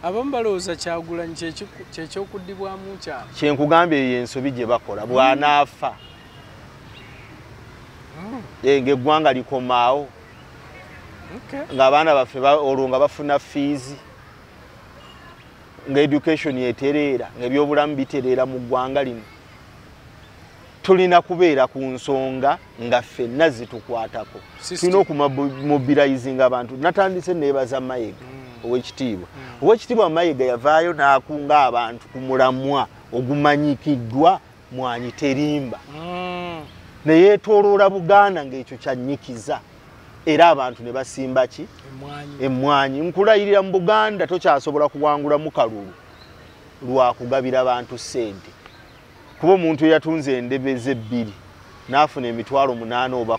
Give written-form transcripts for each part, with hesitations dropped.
abambalooza Kyagulanyi ky'ekyokudibwamu kyalo. Kyenkugambye y'ensobi gye bakola bw'anaafa. Ng'eggwanga likomaawo. Ng'abaana baffe olwo nga bafuna fees. Nga education yetereera, ng'ebyobulamu bitereera mu ggwanga lino. Tulina kubeera ku nsonga nga ffenna zitukwatako. Tulina okumobilizing abantu. Natandise neebaza Mayiga ow'ekitiibwa. Ow'ekitiibwa Mayiga yavaayo n'akunga abantu ku mulamwa ogumanyikiddwa Mwanyi Terimba. Ne yeetooloola Buganda ng'ekyo kyanyikiza. Era abantu ne basimba ki? Emmwanyi. Nkulayirira mu Buganda tokyasobola kuwangulamu kalulu lwa kugabira abantu ssente. Kuba omuntu yatunze endebeze 2 n'afuna emitwalo 8 oba 10.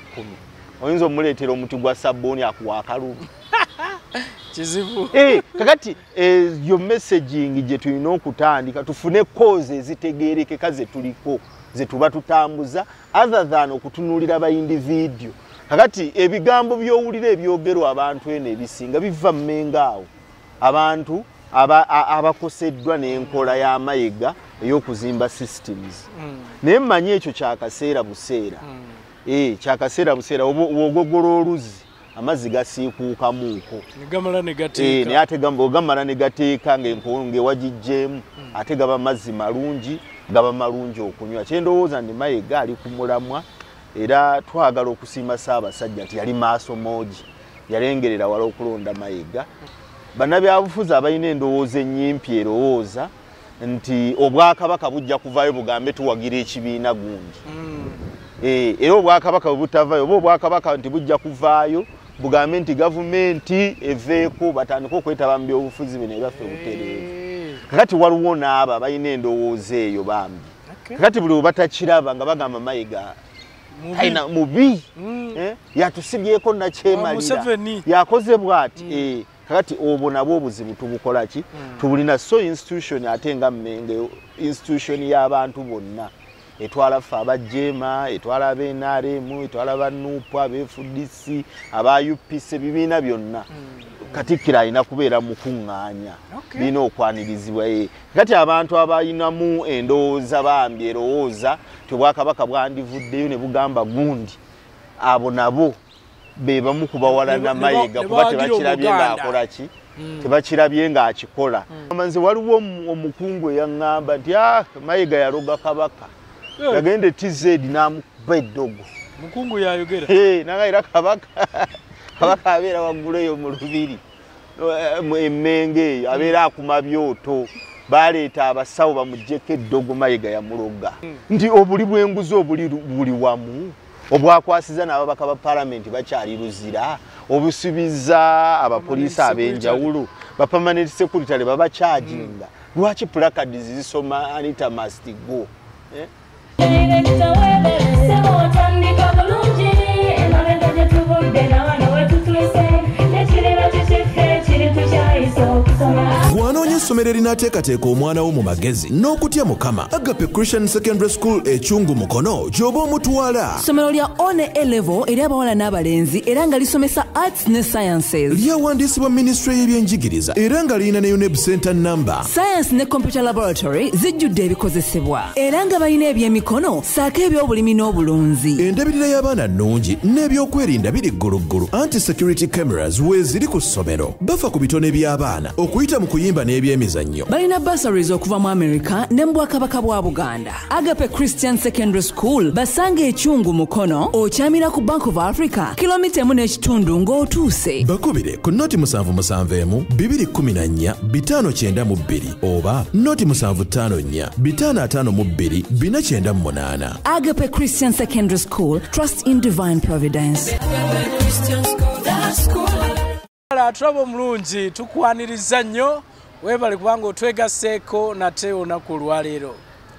Oyinza omuleetera omuti gwa sabbooni akuwa akalulu. Kizibu. Kakati yo messaging gye tulina okutandika tufune cause ezitegeerekeka ze tuliko ze tuba tutambuza other than okutunuulira ba individual. Kakati ebigambo by'owulira ebyogerwa abantu eno ebisinga biva mmengaawo. Abantu abakoseddwa n'enkola ya Mayiga ey'okuzimba systems. Naye mmanyi ekyo kyakaseera buseera. Kyakaseera buseera ogogola oluzi amazzi gasiikuukamuuko. Negamala ne gateeka. Naye ate ogamala ne gateeka ng'enkonge wagijjeemu ate gaba mazzi malungi gaba malungi okunywa. Kyendowooza ndi Mayiga ali ku mulamwa era twagala okusiima Ssaabasajja nti yali maaso moogi yalengerera wala okulonda Mayiga. Bannabyabufuzi abalina endowooza ennyimpi erowooza nti Obwakabaka bujja kuvaayo bugambe tuwagira ekibiina gundi. Era Obwakabaka bwe butavaayo oba Obwakabaka nti bujja kuvaayo bugambe nti gavumenti eveeko batandika okwetaba mu byobufuzi bino ebyaffe butereevu. Kakati waliwo n'abo balina endowooza eyo bambi. Kakati buli batakiraba nga bagamba Mayiga aina mubi. Yatusibyeko nakyemalira yakoze bw'ati. Kakati obwo nabwo obuzibu tubukola ki? Tubulina so institution ate nga Mmenge institution y'abantu bonna. Etwala ffe abajema, etwala ab'NRM, etwala abanupu, ab'FDC, aba UPC ebibiina byonna. Katikkiro alina kubeera mukuŋŋaanya. Birina okwanirizibwa. Kati abantu abalinamu endowooza bambi erowooza Obwakabaka bwandivuddeyo ne bugamba gundi. Abo nabo be bamu kubawala na Mayiga kuba tebakirabye ng'akola ki? Tebakirabye ng'akikola. Amanzi waliwo omukungu eyaŋŋamba nti Mayiga yaloga Kabaka. Yagende TZ n'amukuba eddogo. Mukungu yayogera. Naga era Kabaka abeera waggulu eyo mu lubiri. Emmenge eyo abeera akuma byoto. Baleeta abasawo bamuggyeko eddogo Mayiga yamuloga. Nti obuli bw'enguzi buli wamu. Obwakwasiza n'ababaka ba Parliament bakyali luzira. Obusubiza abapoliisi ab'enjawulo. Ba permanent secretary babacharginga. Lwaki placards zisoma Anita must go? Wanoonye essomero erinaateekateeka omwana wo mu magezi n'okutya Mukama. Agape Christian Secondary School Ekyungu Mukono gy'oba omutwala. Ssomero lya one A-level eri abawala n'abalenzi era nga lisomesa arts ne sciences. Lyawandiisibwa Ministry y'ebyenjigiriza era nga lirina ne UNEB Center number. Science ne computer laboratory zijjudde ebikozesebwa era nga balina ebyemikono saako eby'obulimi n'obulunzi. Endabirira y'abaana nnungi n'ebyokwerinda biri gguluggulu. Anti-security cameras weeziri ku ssomero. Bafa ku bitone by'abaana okuyita mu kuyimba n'ebyemizannyo. Balina bursaries okuva mu America ne mu Bwakabaka bwa Buganda. Agape Christian Secondary School basanga Ekyungu Mukono okyamira ku Bank of Africa kilomita 1.5 ng'otuuse. Bakubire ku noti 771 214 592 oba noti 754 552 498. Agape Christian Secondary School, trust in divine providence. Tulaba omulungi tukwaniriza nnyo weebale kubanga otwegaseeko nate olunaku olwaleero.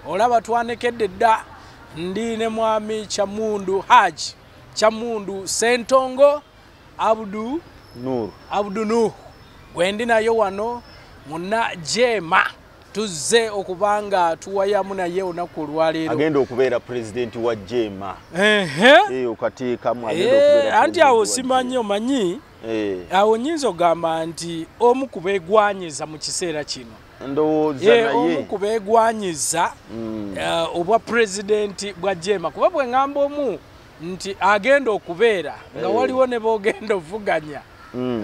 Olaba twanekedde dda ndi ne mwami Kyamundu Haji Kyamundu Ssentongo Abdu Nuh gwe ndi nayo wano muna Jema tuzze okubanga tuwayamu naye olunaku olwaleero agenda okubeera pulezidenti wa Jema okateekamu anti awo simanyi omanyi awo nyinza ogamba nti omu ku beegwanyiza mu kiseera kino omu ku beegwanyiza obwa pulezidenti bwa Jema kuba bwe ngamba omu nti agenda okubeera nga waliwo ne boogenda ovuganya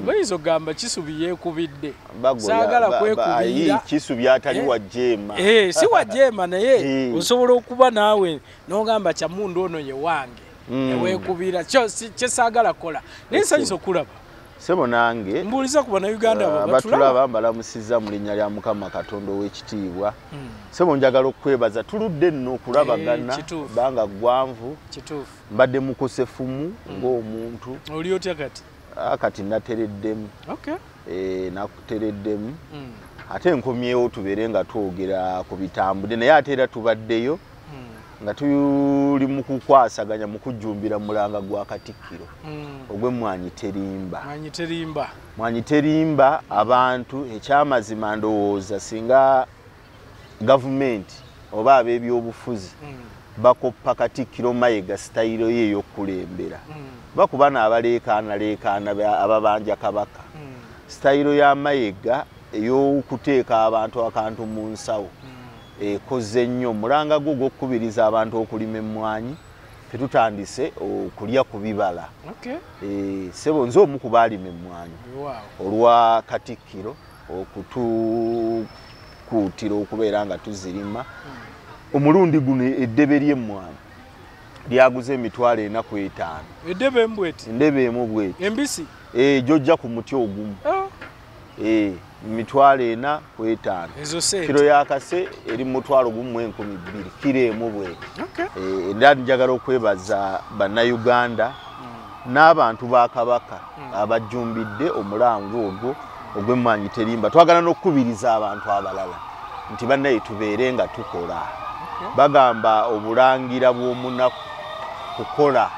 bayinza ogamba Kisubi yeekubidde saagala kwekubira Kisubi atali wa Jema si wa Jema naye osobola okuba naawe n'ogamba Kyamundu ono ye wange neweekubira kye saagala kola naye nsanyusa okulaba sebo nange mbuuliza ku bannayuganda batulaba mbalamusiza mu linnya lya Mukama Katonda ow'ekitiibwa sebo njagala okwebaza tuludde nno okulabagana banga gwanvu mbadde mukosefumu ng'omuntu oli otya kati kati natereddemu nakutereddemu ate nkomyewo tubeere nga twogera ku bitambudde naye ate era tubaddeyo nga tuli mu kukwasaganya mu kujjumbira mulanga gwa Katikkiro ogw'Emmwanyi Terimba abantu ekyamazima ndowooza singa gavumenti oba ab'ebyobufuzi bakoppa Katikkiro Mayiga sitayiro ye ey'okulembera bakuba n'abaleekaana ababanja Kabaka sitayiro ya Mayiga ey'okuteeka abantu akantu mu nsawo ekoze nnyo mulanga gwo gw'okukubiriza abantu okulima emmwanyi tetutandise okulya ku bibala sebo nze omu ku baalima emmwanyi olwa Katikkiro okutukuutira okubeera nga tuzirima omulundi guno eddebe ly'emmwanyi lyaguze $45 eddebe mbweti endebe emu bweti embisi jojja ku muti ogumu $45 kiro yakase eri $12,000 kiro emu bweti era njagala okwebaza bannayuganda n'abantu ba Kabaka abajjumbidde omulango ogwo ogw'Emmwanyi Terimba twagala n'okukubiriza abantu abalala nti bannaye tubeere nga tukola bagamba obulangira bw'omunaku kukola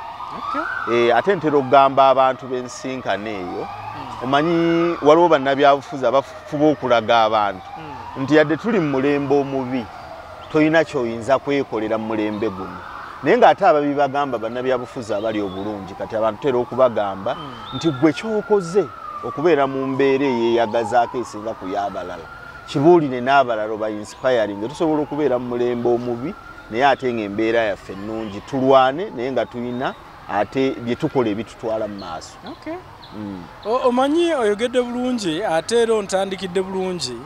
ate ntera okugamba abantu b'ensinkano eyo omanyi waliwo bannabyabufuzi abafuba okulaga abantu nti yadde tuli mu mulembe omubi tolina kyoyinza kwekolera mu mulembe guno naye ng'ate ababibagamba bannabyabufuzi abali obulungi kati abantu tera okubagamba nti gwe kyokoze okubeera mu mbeera eyeyagazaako esinga ku y'abalala kibuulire n'abalala oba inspiring tusobola okubeera mu mulembe omubi naye ate ng'embeera yaffe ennungi tulwane naye nga tulina ate bye tukola ebitutwala mu maaso omanyi oyogedde bulungi ate era ontandikidde bulungi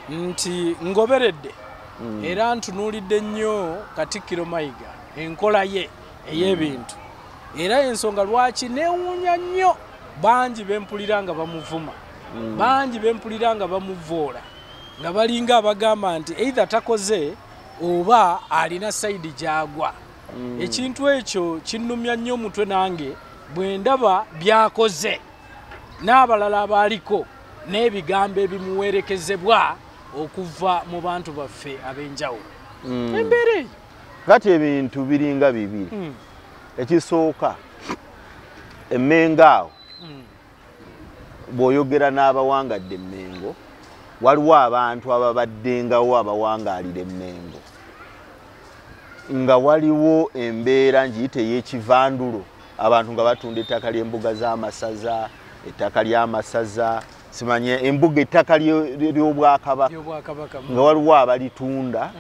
nti ngoberedde era ntunuulidde nnyo Katikkiro Mayiga enkola ye ey'ebintu era ensonga lwaki neewuunya nnyo bangi bempulira nga bamuvuma bangi bempulira nga bamuvoola nga balinga abagamba nti either takoze oba alina sayidi gyagwa ekintu ekyo kinnumya nnyo omutwe nange bwe ndaba byakoze n'abalala abaliko n'ebigambo ebimuwerekezebwa okuva mu bantu baffe ab'enjawulo embeera eyo kati ebintu biringa bibiri ekisooka emmengo awo bw'oyogera n'abawangadde emmengo waliwo abantu ababaddengawo abawangaalira emmengo nga waliwo embeera njiyite ey'ekivandulo abantu nga batunda ettaka ly'embuga z'amasaza ettaka ly'amasaza simanye embuga ettaka ly'obwakabaka nga waliwo abalitunda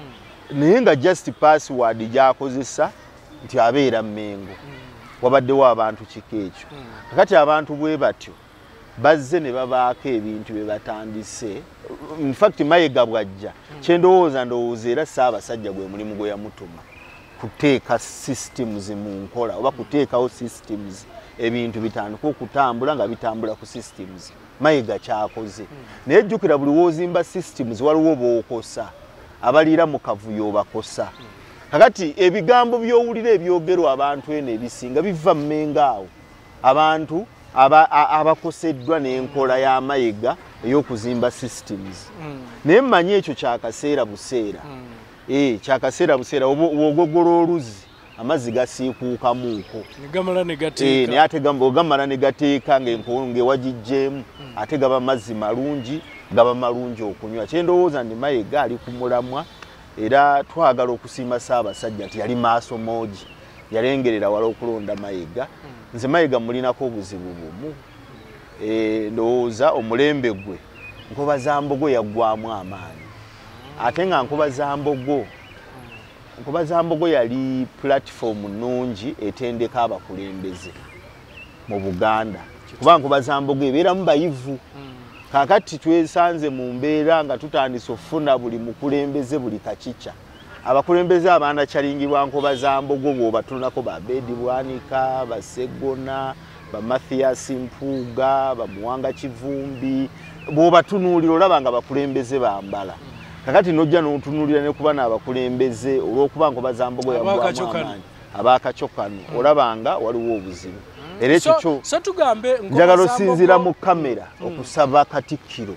naye nga just password gyakozesa nti abeera Mmengo wabaddewo abantu kiko ekyo kati abantu bwe batyo bazze ne babaako ebintu bye batandise in fact Mayiga bwajja kyendowooza ndowooza era Ssaabasajja gwe mulimu gwe yamutuma kuteeka systems mu nkola oba kuteekawo systems ebintu bitandika okutambula nga bitambula ku systems Mayiga kyakoze naye jjukira buli woozimba systems waliwo bookosa abaliira mu kavuyo bakosa kakati ebigambo by'owulira ebyogerwa abantu eno ebisinga biva Mmengo awo abantu abakoseddwa n'enkola ya Mayiga ey'okuzimba systems naye mmanyi ekyo kyakaseera buseera kyakaseera buseera ogogola oluzi amazzi gasiikuukamuuko naye ate ogamala ne gateeka ng'ewagijjeemu ate gaba mazzi malungi gaba malungi okunywa. Kyendowooza ndi Mayiga ali ku mulamwa era twagala okusiima Ssaabasajja nti yali maaso moogi yalengerera wala okulonda Mayiga. Nze Mayiga mulinako obuzibu bumu. Ndowooza omulembe gwe Nkoba Zambogo yaggwamu amaanyi. Ate nga Nkoba Zambogo yali platform nnungi etendeka abakulembeze mu Buganda. Kuba Nkoba Zambogo ebeeramu bayivu. Kakati twesanze mu mbeera nga tutandise okufuna buli mukulembeze buli kakica. Abakulembeze abaana kyalingibwa Nkoba Zambogo bw'obatunako ba Bedi Bwanika, ba Segona, ba Mathias Mpuuga, ba Muwanga Kivumbi, bw'obatunuulira olaba nga bakulembeze bambala. Kakati nojja n'otunuulira ne kuba n'abakulembeze olw'okuba Nkoba Zambogo yaggwamu amaanyi abaakakyokano olaba nga waliwo obuzibu. Era ekyo njagala osinziira mu kamera okusaba Katikkiro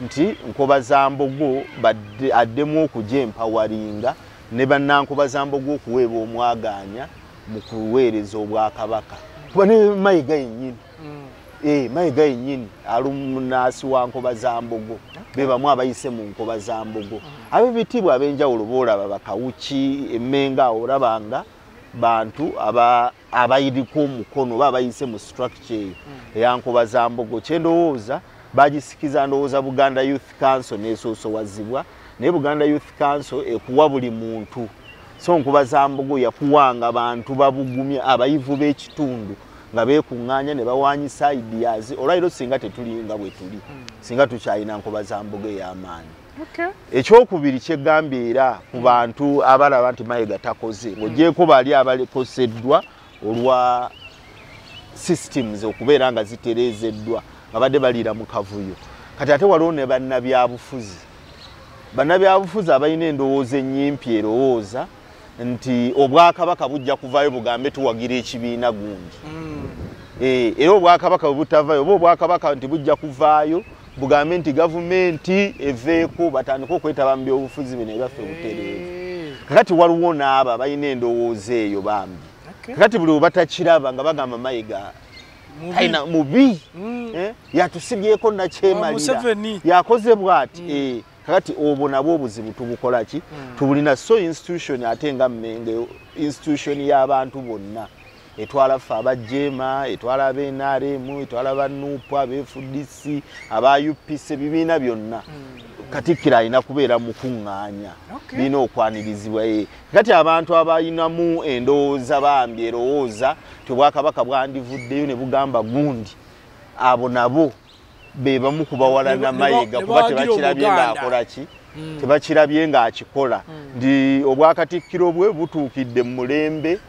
nti Nkoba Zambogo addemu okujja empawalinga ne bannankoba Zambogo okuweebwa omwagaanya mu kuweereza Obwakabaka. Kuba ne Mayiga yennyini Mayiga yennyini alumunaasi wa Nkoba Zambogo be bamu abayise mu Nkoba Zambogo. Ab'ebitiibwa ab'enjawulo boolaba Bakawuki, Emmenga olabanga bantu abayiriko omukono oba abayise mu structure eya Nkoba Zambogo. Kyendowooza bagisikiza ndowooza Buganda Youth Council n'esoosowazibwa naye Buganda Youth Council ekuwa buli muntu. So Nkoba Zambogo yakuwanga abantu babugumya abayivu b'ekitundu nga beekuŋŋaanya ne bawaanyisa ideas olwaliro singa tetulinga bwe tuli singa tukyalina Nkoba Zambogo ey'amaanyi. Ekyokubiri kyegambye era ku bantu abalaba nti Mayiga takoze ng'ogyeko bali abalekoseddwa olwa systems okubeera nga zitereezeddwa nga badde baliira mu kavuyo. Kati ate waliwo ne bannabyabufuzi abalina endowooza ennyimpi erowooza nti Obwakabaka bujja kuvaayo bugambe tuwagira ekibiina gundi. Era Obwakabaka bwe butavaayo oba Obwakabaka nti bujja kuvaayo bugambe nti gavumenti eveeko batandika okwetaba mu byobufuzi bino ebyaffe butereevu. Kakati waliwo n'abo balina endowooza eyo bambi. Kakati buli batakiraba nga bagamba Mayiga ayina mubi yatusibyeko nakyemalira yakoze bw'ati. Kakati obwo nabwo obuzibu tubukola ki tubulina so institution ate nga Mmengo institution y'abantu bonna etwala ffe abajema etwala ab'NRM etwala abanupu ab'FDC aba UPC ebibiina byonna Katikkiro alina kubeera mukuŋŋaanya birina okwanirizibwa. Kati abantu abalinamu endowooza bambi erowooza Obwakabaka bwandivuddeyo ne bugamba gundi abo nabo be bamu kubawalana Mayiga kuba tebakirabye ng'akola ki tebakirabye ng'akikola ndi Obwakatikkiro bwe butuukidde mu mulembe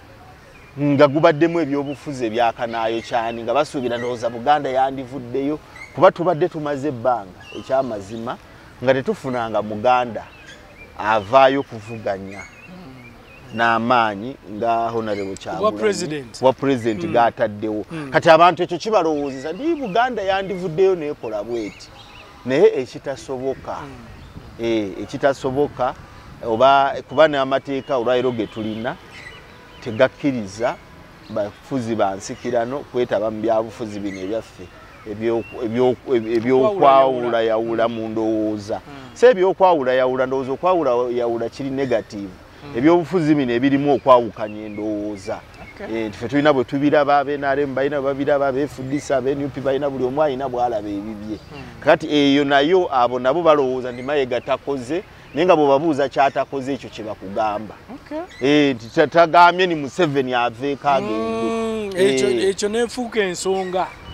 nga gubaddemu ebyobufuzi ebyakanaayo kyani nga basuubira ndowooza Buganda yandivuddeyo kuba tubadde tumaze ebbanga ekyamazima nga tetufunanga Muganda avaayo kuvuganya n'amaanyi nga Honorable Kyagulanyi wa president gaataddewo. Kati abantu ekyo kibalowoozeza ndi Buganda yandivuddeyo neekola bweti naye ekitasoboka oba kuba n'amateeka olwaliro ge tulina tegakkiriza bafuzi bansikirano kwetaba mu byabufuzi bino ebyaffe ebyokwawulayawula mu ndowooza. Si ebyokwawulayawula ndowooza okwawulayawula kiri negative. Ebyobufuzi bino ebirimu okwawukanya endowooza. Ffe tulina bwe tubiraba ab'NRM balina babiraba ab'FDC ab'NUP balina buli omu alina bw'alaba ebibye. Kakati eyo nayo abo nabo balowooza ndi Mayiga takoze naye nga bw'obabuuza kyatakoze ekyo kye bakugamba. Tagambye ni Museveni aveeko agende. Ekyo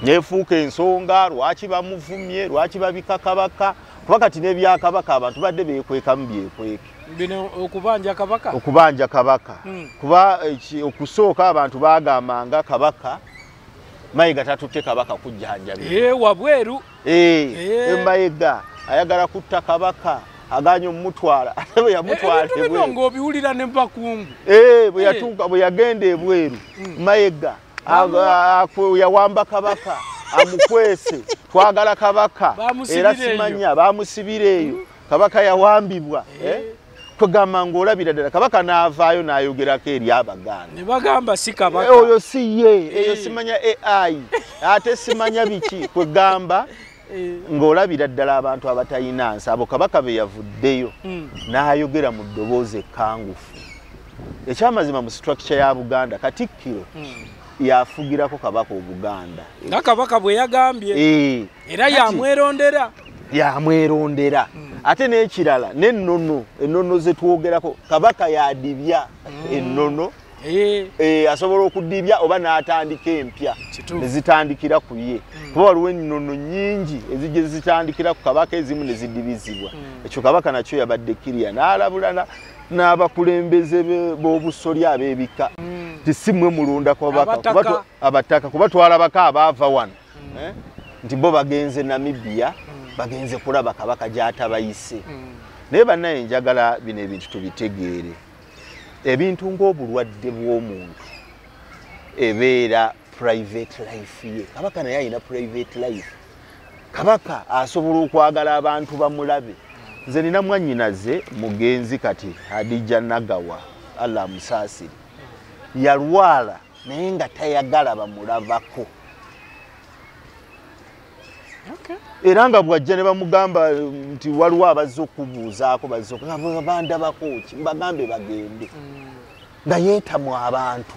neefuuka ensonga lwaki bamuvumye lwaki babika Kabaka kuba kati n'ebyakabaka abantu badde beekwekamu byekweke. Bino okubanja Kabaka kuba okusooka abantu bagambanga Kabaka Mayiga tatutte Kabaka kujjanjabira wabweru Mayiga ayagala kutta Kabaka aganye omutwala ate bwe yamutwala ebweru ng'obiwulira ne Bakungu bwe yatuuka bwe yagenda ebweru Mayiga yawamba Kabaka amukwese twagala Kabaka era simanya bamusibira eyo Kabaka yawambibwa tugamba ng'olabira ddala Kabaka n'avaayo n'ayogerako eri Abaganda ne bagamba si Kabaka oyo si ye eyo simanya AI ate simanya biki kwegamba ng'olabira ddala abantu abatalina nsabo. Kabaka be yavuddeyo n'ayogera mu ddoboozi ekkangufu. Ekyamazima mu structure ya Buganda Katikkiro yafugirako kabaka Obuganda. Nga kabaka bwe yagambye era yamwerondera. Ate n'ekirala n'ennono ze twogerako kabaka yadibya ennono asobola okudibya oba n'atandika empya ne zitandikira ku ye. Kuba waliwo ennono nnyingi ezijje zitandikira ku kabaka ezimu ne zidibizibwa. Ekyo kabaka nakyo yabadde kkiriya n'alabulana n'abakulembeze b'obusolya ab'ebika nti si mmwe mulonda abataka kuba twalabako abaava wano nti bo bagenze Namibia bagenze kulaba kabaka gy'atabayise. Naye bannaye njagala bino ebintu tubitegeere. Ebintu ng'obulwadde bw'omuntu ebeera private life ye. Kabaka naye alina private life. Kabaka asobola okwagala abantu bamulabe. Nze nina mwannyinaze mugenzi kati Hadija Nagawa Allah musaasire. Yalwala naye nga tayagala bamulabako. Era nga bw'ajja ne bamugamba nti waliwo abazze okubuuzaako bandabako ki mbagambe bagende nga yeetamwa abantu.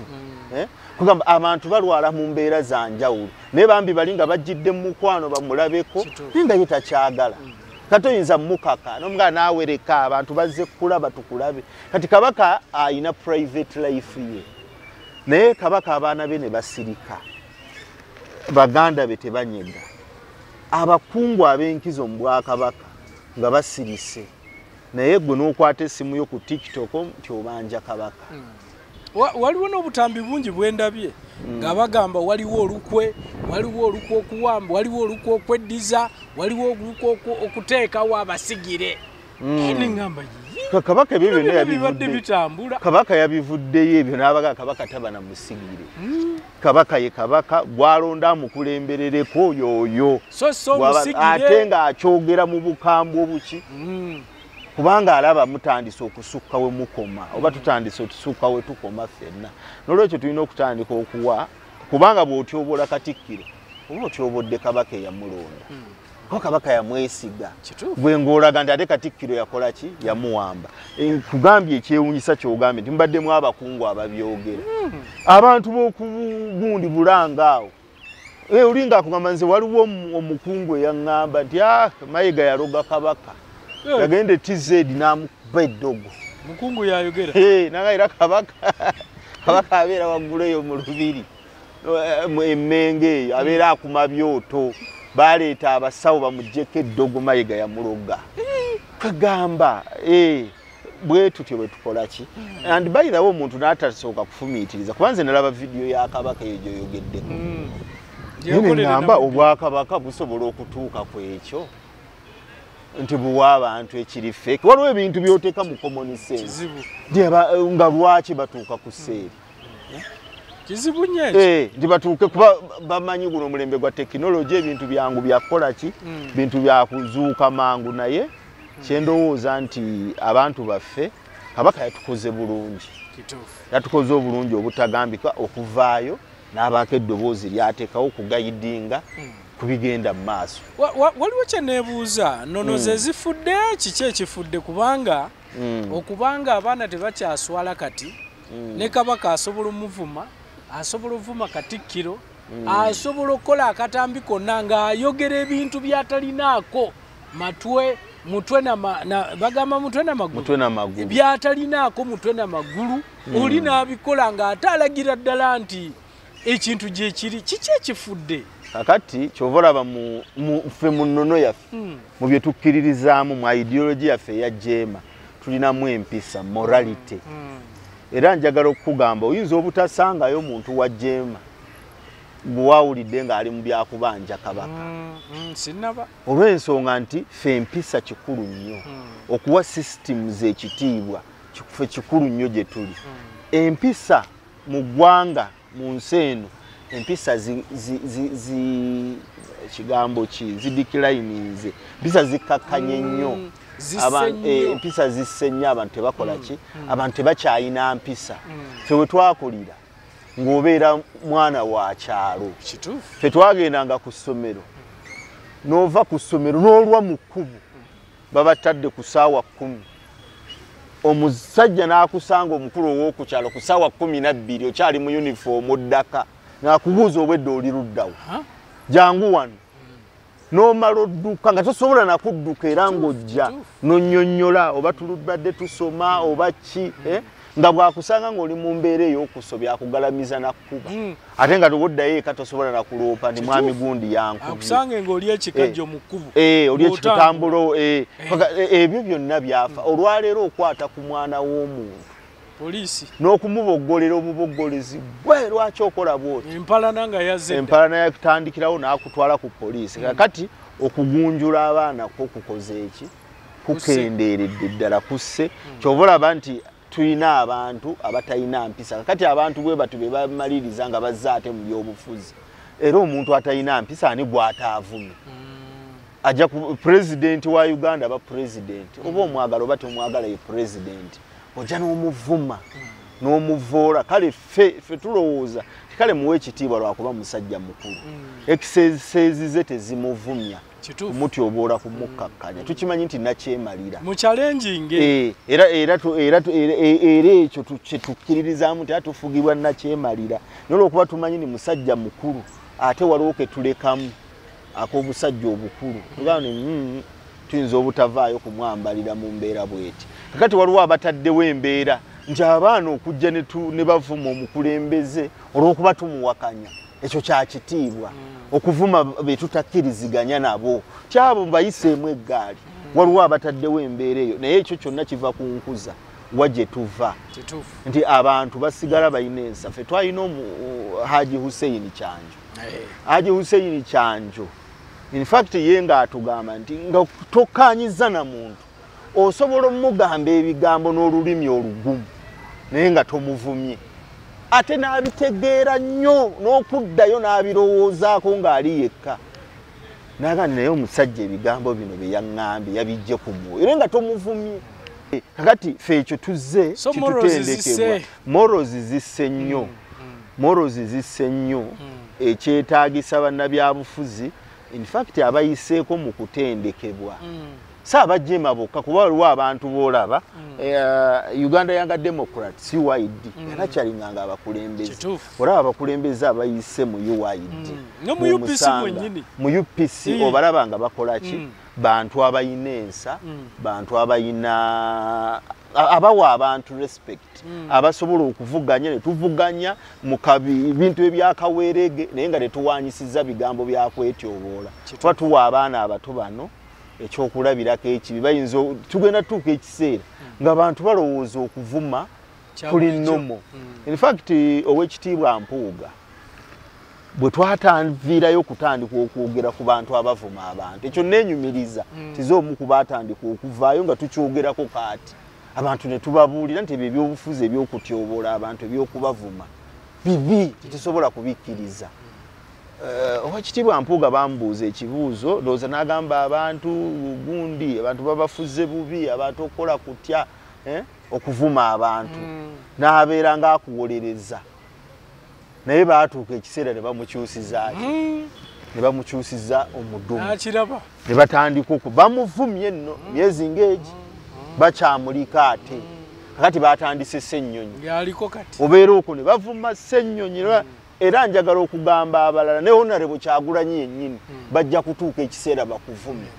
Kugamba abantu balwala mu mbeera za njawulo naye bambi bali nga bajjidde mu mukwano bamulabeko naye nga ye takyagala. Kati oyinza mukaka n'omugala naawereka abantu bazze kulaba tukulabe. Kati kabaka ayina private life ye. Naye kabaka abaana be ne basirika. Baganda be tebanyega. Abakungu ab'enkizo mu Bwakabaka nga basirise. Naye gwe n'okwata essimu yo ku TikTok nti obanja kabaka. Waliwo n'obutambi bungi bwendabye nga bagamba waliwo olukwe okuwamba, waliwo olukwe okweddiza, waliwo olukwe okuteekawo abasigire. N'engamba kabaka ebyo byonna yabivudde bitambula. Kabaka yabivuddeyo ebyo n'abaga kabaka taba na musigire. Kabaka ye kabaka gwalonda amukulemberereko yoyo. Ate nga akyogera mu bukambwe obuki. Kubanga alaba mutandise okusukka we mukoma oba tutandise otusukka we tukoma ffenna. N'olwekyo tulina okutandika okuwa kubanga bw'otyobola Katikkiro oba otyobodde kabaka eyamulonda. Ko kabaka yamwesiga. Gwe ng'olaga nti ate Katikkiro yakola ki? Yamuwamba. Kugambye ekyewunyisa ky'ogambye nti mubaddemu abakungu ababyogera. Abantu b'okugundi bulanga awo. Olinga akugamba nze waliwo omukungu eyaŋŋamba nti Mayiga yaloga kabaka. Yagende TZ n'amukuba eddogo. Mukungu yayogera. Nagayira kabaka abeera waggulu eyo mu lubiri. Emmenge abeera akuma byoto. Baleeta abasawo bamuggyeko eddogo Mayiga yamuloga. Kagamba bwe tutyo bwe tukola ki? And by the way omuntu n'atasooka kufumiitiriza kuba nze nalaba vidiyo ya kabaka eyo gyoyogeddeko. Ngamba Obwakabaka busobola okutuuka ku ekyo nti buwa abantu ekiri fake. Waliwo ebintu by'oteeka mu common sense nga lwaki batuuka ku sseeri. Kizibu nnyo nti batuuke kuba bamanyi guno omulembe gwa tekinologi ebintu byangu byakukola ki bintu byakuzuuka mangu. Naye kyendowooza nti abantu baffe kabaka yatukoze bulungi. Yatukoze obulungi obutagambika okuvaayo n'abaako eddoboozi lyateekawo okugayidinga kubigenda mu maaso. Waliwo kye neebuuza nnono ze zifudde kiki ekifudde kubanga okubanga abaana tebakyaswala kati ne kabaka asobola omuvuma asobola ovuma Katikkiro asobola okukola akatambi konna ng'ayogera ebintu byatalinaako bagamba mutwe n'amagulu byatalinaako mutwe n'amagulu oli n'abikola ng'ate alagira ddala nti ekintu gye kiri kiki ekifudde. Kakati kyova olaba ffe mu nnono yaffe mu bye tukkiririzaamu mu ideology yaffe eya jeema tulinamu empisa morality. Era njagala okukugamba oyinza obutasangayo muntu wa jeema bwawulidde ng'ali mu byakubanja kabaka. Olw'ensonga nti ffe empisa kikulu nnyo. Okuwa systems ekitiibwa ffe kikulu nnyo gye tuli. Empisa mu ggwanga mu nsi eno empisa kigambo ki zidikirayininze. Empisa zikakkanye nnyo. Empisa zisse nnyo abantu tebakola ki abantu tebakyayina mpisa. Ffe we twakulira ng'obeera mwana wa kyalo. Ffe twagendanga ku ssomero nova ku ssomero n'olwa mu kkubo babatadde ku ssaawa 10 omusajja n'akusanga omukulu ow'okukyalo ku ssaawa 12 okyali mu uniform oddaka n'akubuuza obwedde oli luddawo jangu wano n'omala odduka nga tosobola nakudduka era ng'ojja n'onnyonnyola oba tuludde tusoma oba ki nga bwakusanga ng'oli mu mbeera ey'okusobya akugalamiza nakkuba ate nga tewoddayo eka tosobola nakuloopa ni mwami gundi yankubye akusange ng'oli ekikajjo mu kkubo oli ekitambulo ebyo byonna byafa olwaleero okwata ku mwana w'omuntu poliisi n'okumuboggolera obuboggolezi gwe lwaki okola bwoti empalana nga yazze empalana yakutandikirawo n'akutwala ku poliisi kakati okugunjula abaana kwo kukoze eki kukendeeredde ddala kusse kyova olaba nti tulina abantu abatalina mpisa kakati abantu bwe batu be bamaliriza nga bazze ate mu byobufuzi era omuntu atalina mpisa ani gw'ataavumye ajja ku pulezidenti wa Uganda aba pulezidenti oba omwagala oba tomwagala ye pulezidenti ojja n'omuvuma n'omuvoola kale ffe tulowooza kale muwe ekitiibwa lwakuba musajja mukulu ekiseezi ze tezimuvumya kumutyoboola kumukkakkanya tukimanyi nti nakyemalira mu challenging era ekyo kyetukkiririzaamu nti atufugibwa nakyemalira nolwokuba tumanyi ni musajja mukulu ate waliwo ke tulekamu ak'obusajja obukulu tugamba ni tuyinza obutavaayo kumwambalira mu mbeera bweti kakati waliwo abataddewo embeera nti abaana okujja ne bavuma omukulembeze olw'okuba tumuwakanya ekyo kya kitiibwa okuvuma be tutakkiriziganya nabo kyabo bayiseemu eggaali waliwo abataddewo embeera eyo naye ekyo kyonna kiva ku nkuza wagye tuva nti abantu basigala balina ensa ffe twalina Haji Hussein Kyanjo Haji Hussein Kyanjo in fact ye ng'atugamba nti nga tokkanyiza na muntu osobola omugamba ebigambo n'olulimi olugumu naye nga tomuvumye ate n'abitegeera nnyo n'okuddayo n'abirowoozaako ng'ali yekka n'agandi naye omusajja ebigambo bino bye yaŋŋambye yabijje ku mwoyo era nga tomuvumye kakati ffe ekyo tuzze kitutendekebwa morozi zisse nnyo morozi zisse nnyo ekyetaagisa bannabyabufuzi in fact abayiseeko mu kutendekebwa saabajjema bokka kuba waliwo abantu boolaba Uganda Young Democrats UID era kyalinganga abakulembeze olaba abakulembeze abayise mu UID no mu UPC mwennyini mu UPC obalaba nga bakola ki bantu abayina ensa bantu abayina abawa abantu respect abasobola okuvuganya ne tuvuganya mu bintu ebyakaweerege naye nga tetuwanyisiza bigambo byakwetyoboola tuba tuwa abaana abato bano ekyokulabirako ekibi bayinza tugenda tuuka ekiseera ng'abantu balowooza okuvuma kuli nnomo in fact ow'ekitiibwa Mpuuga bwe twatanviirayo okutandika okwogera ku bantu abavuma abantu ekyo neenyumiriza tize omu ku baatandika okuvaayo nga tukyogerako kaati abantu ne tubabuulira nti ebyo ebyobufuzi ebyokutyoboola abantu ebyokubavuma bibi tetusobola kubikkiriza Owekitiibwa Mpuuga bambuuza ekibuuzo ndowooza n'agamba abantu gundi abantu babafuze bubi abantu okukola kutya okuvuma abantu n'abeera ng'akuwolereza naye baatuuka ekiseera ne bamukyusizaayo ne bamukyusiza omudumu ne batandika bamuvumye nno myezi ng'egi bakyamulika ate kakati batandise Ssennyonyi obeera okwo ne bavuma Ssennyonyi era njagala okugamba abalala ne Honorable Kyagulanyi yennyini bajja kutuuka ekiseera bakuvumye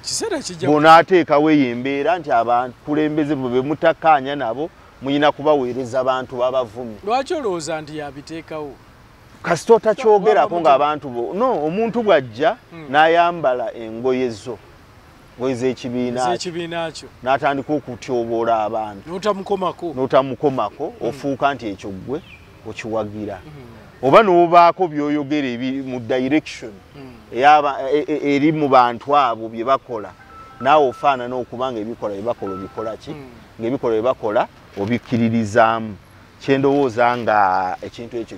bonaateekawo eyo embeera nti abakulembeze bwe mutakkaanya nabo muyina kubaweereza abantu babavumye lwaki olowooza nti yabiteekawo kasita otakyogerako ng'abantu bo no omuntu bw'ajja n'ayambala engoye zo ngoye z'ekibiina kyo n'atandika okutyoboola abantu n'otamukomako ofuuka nti ekyo ggwe okiwagira oba n'obaako by'oyogera mu direction eri mu bantu abo bye bakola naawe ofaanana okuba nga ebikola bye bakola obikola ki ng'ebikola bye bakola obikkiririzaamu kyendowooza nga ekintu ekyo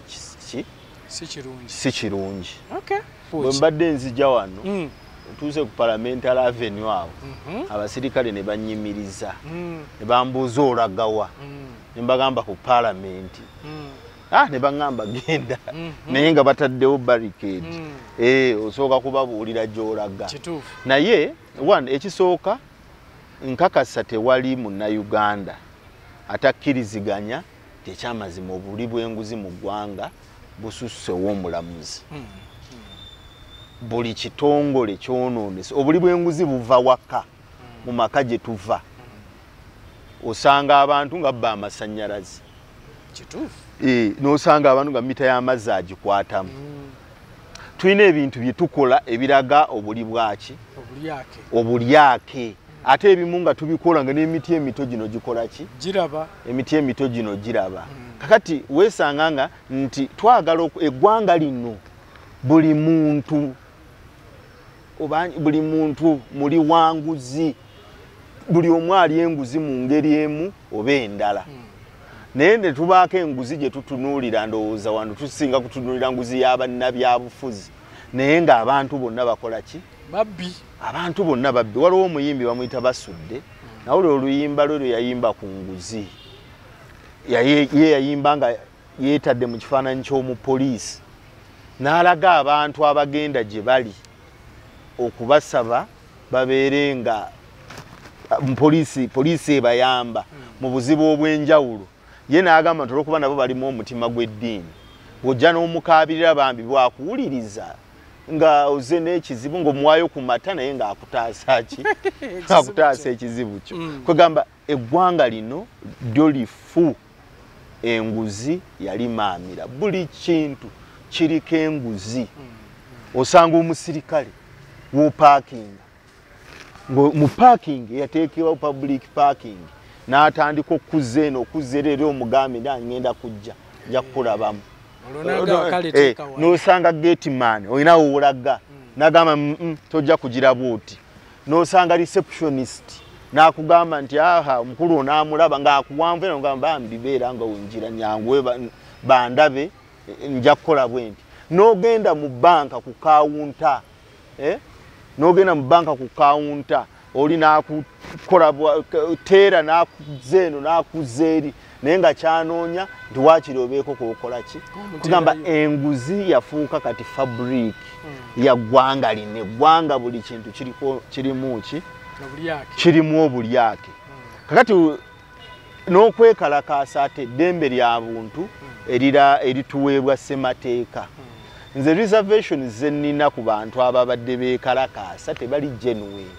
si kirungi bwe mbadde nzija wano ntuuse ku Parliamentary Avenue awo abasirikale ne bannyimiriza ne bambuuza olagawa ne mbagamba ku Parliament ne baŋŋamba genda naye nga bataddewo barricade osooka kubabuulira gy'olaga naye one ekisooka nkakasa tewali munnayuganda atakkiriziganya tekyamazima obuli bw'enguzi mu ggwanga busussewo omulamuzi buli kitongole kyonoonese obuli bw'enguzi buva waka mu maka gye tuva osanga abantu nga bba amasannyalaze n'osanga abantu nga mita y'amazzi agikwatamu tulina ebintu bye tukola ebiraga obuli bwaki obulyake ate ebimu nga tubikola nga n'emiti emito gino gikola ki emiti emito gino giraba kakati weesanga nga nti twagala eggwanga lino buli muntu muli wanguzi buli omu ali enguzi mu ngeri emu oba endala naye ne tubaako enguzi gye tutunuulira ndowooza wano tusinga kutunuulira nguzi y'abannabyabufuzi naye ng'abantu bonna bakola ki babbi abantu bonna babbi waliwo omuyimbi bamuyita Basudde nawule oluyimba lwe yayimba ku nguzi ye yayimba nga yeetadde mu kifaananyi ky'omupoliisi n'alaga abantu abagenda gye bali okubasaba babeere nga poliisi ebayamba mu buzibu obw'enjawulo ye n'agamba nti olwokuba nabo balimu omutima gw'eddiini bw'ojja n'omukaabirira bambi bwakuwuliriza nga oze n'ekizibu ng'omuwaayo ku mata naye ng'akutaasa ki akutaasa ekizibu kyo kwegamba eggwanga lino lyo lifu enguzi yali maamira buli kintu kiriko enguzi osanga omusirikale w'opaakinga mu parking yateekewa public parking n'atandika okuzza eno okuzza era omugambi ngenda kujja nja kukulabamu n'osanga gate man olina woolaga n'agamba tojja kugira bwoti n'osanga receptionist n'akugamba nti aha omukulu onaamulaba ng'akuwanvu era ngamba bambi beera nga wenjira nyanguwe bandabe nja kukola bwe nti n'ogenda mu banka ku kawunta n'ogenda mu banka ku kawunta oli n'akukola teera n'akuzza eno n'akuzza eri naye nga kyanoonya nti waakiri obeeko kokola ki kugamba enguzi yafuuka kati fabric ya ggwanga lino eggwanga buli kintu kirimu ki kirimu obulyake kakati n'okwekalakaasa ate eddembe lya buntu erituweebwa ssemateeka nze reservation zenina ku bantu ababadde beekalakaasa tebali genuine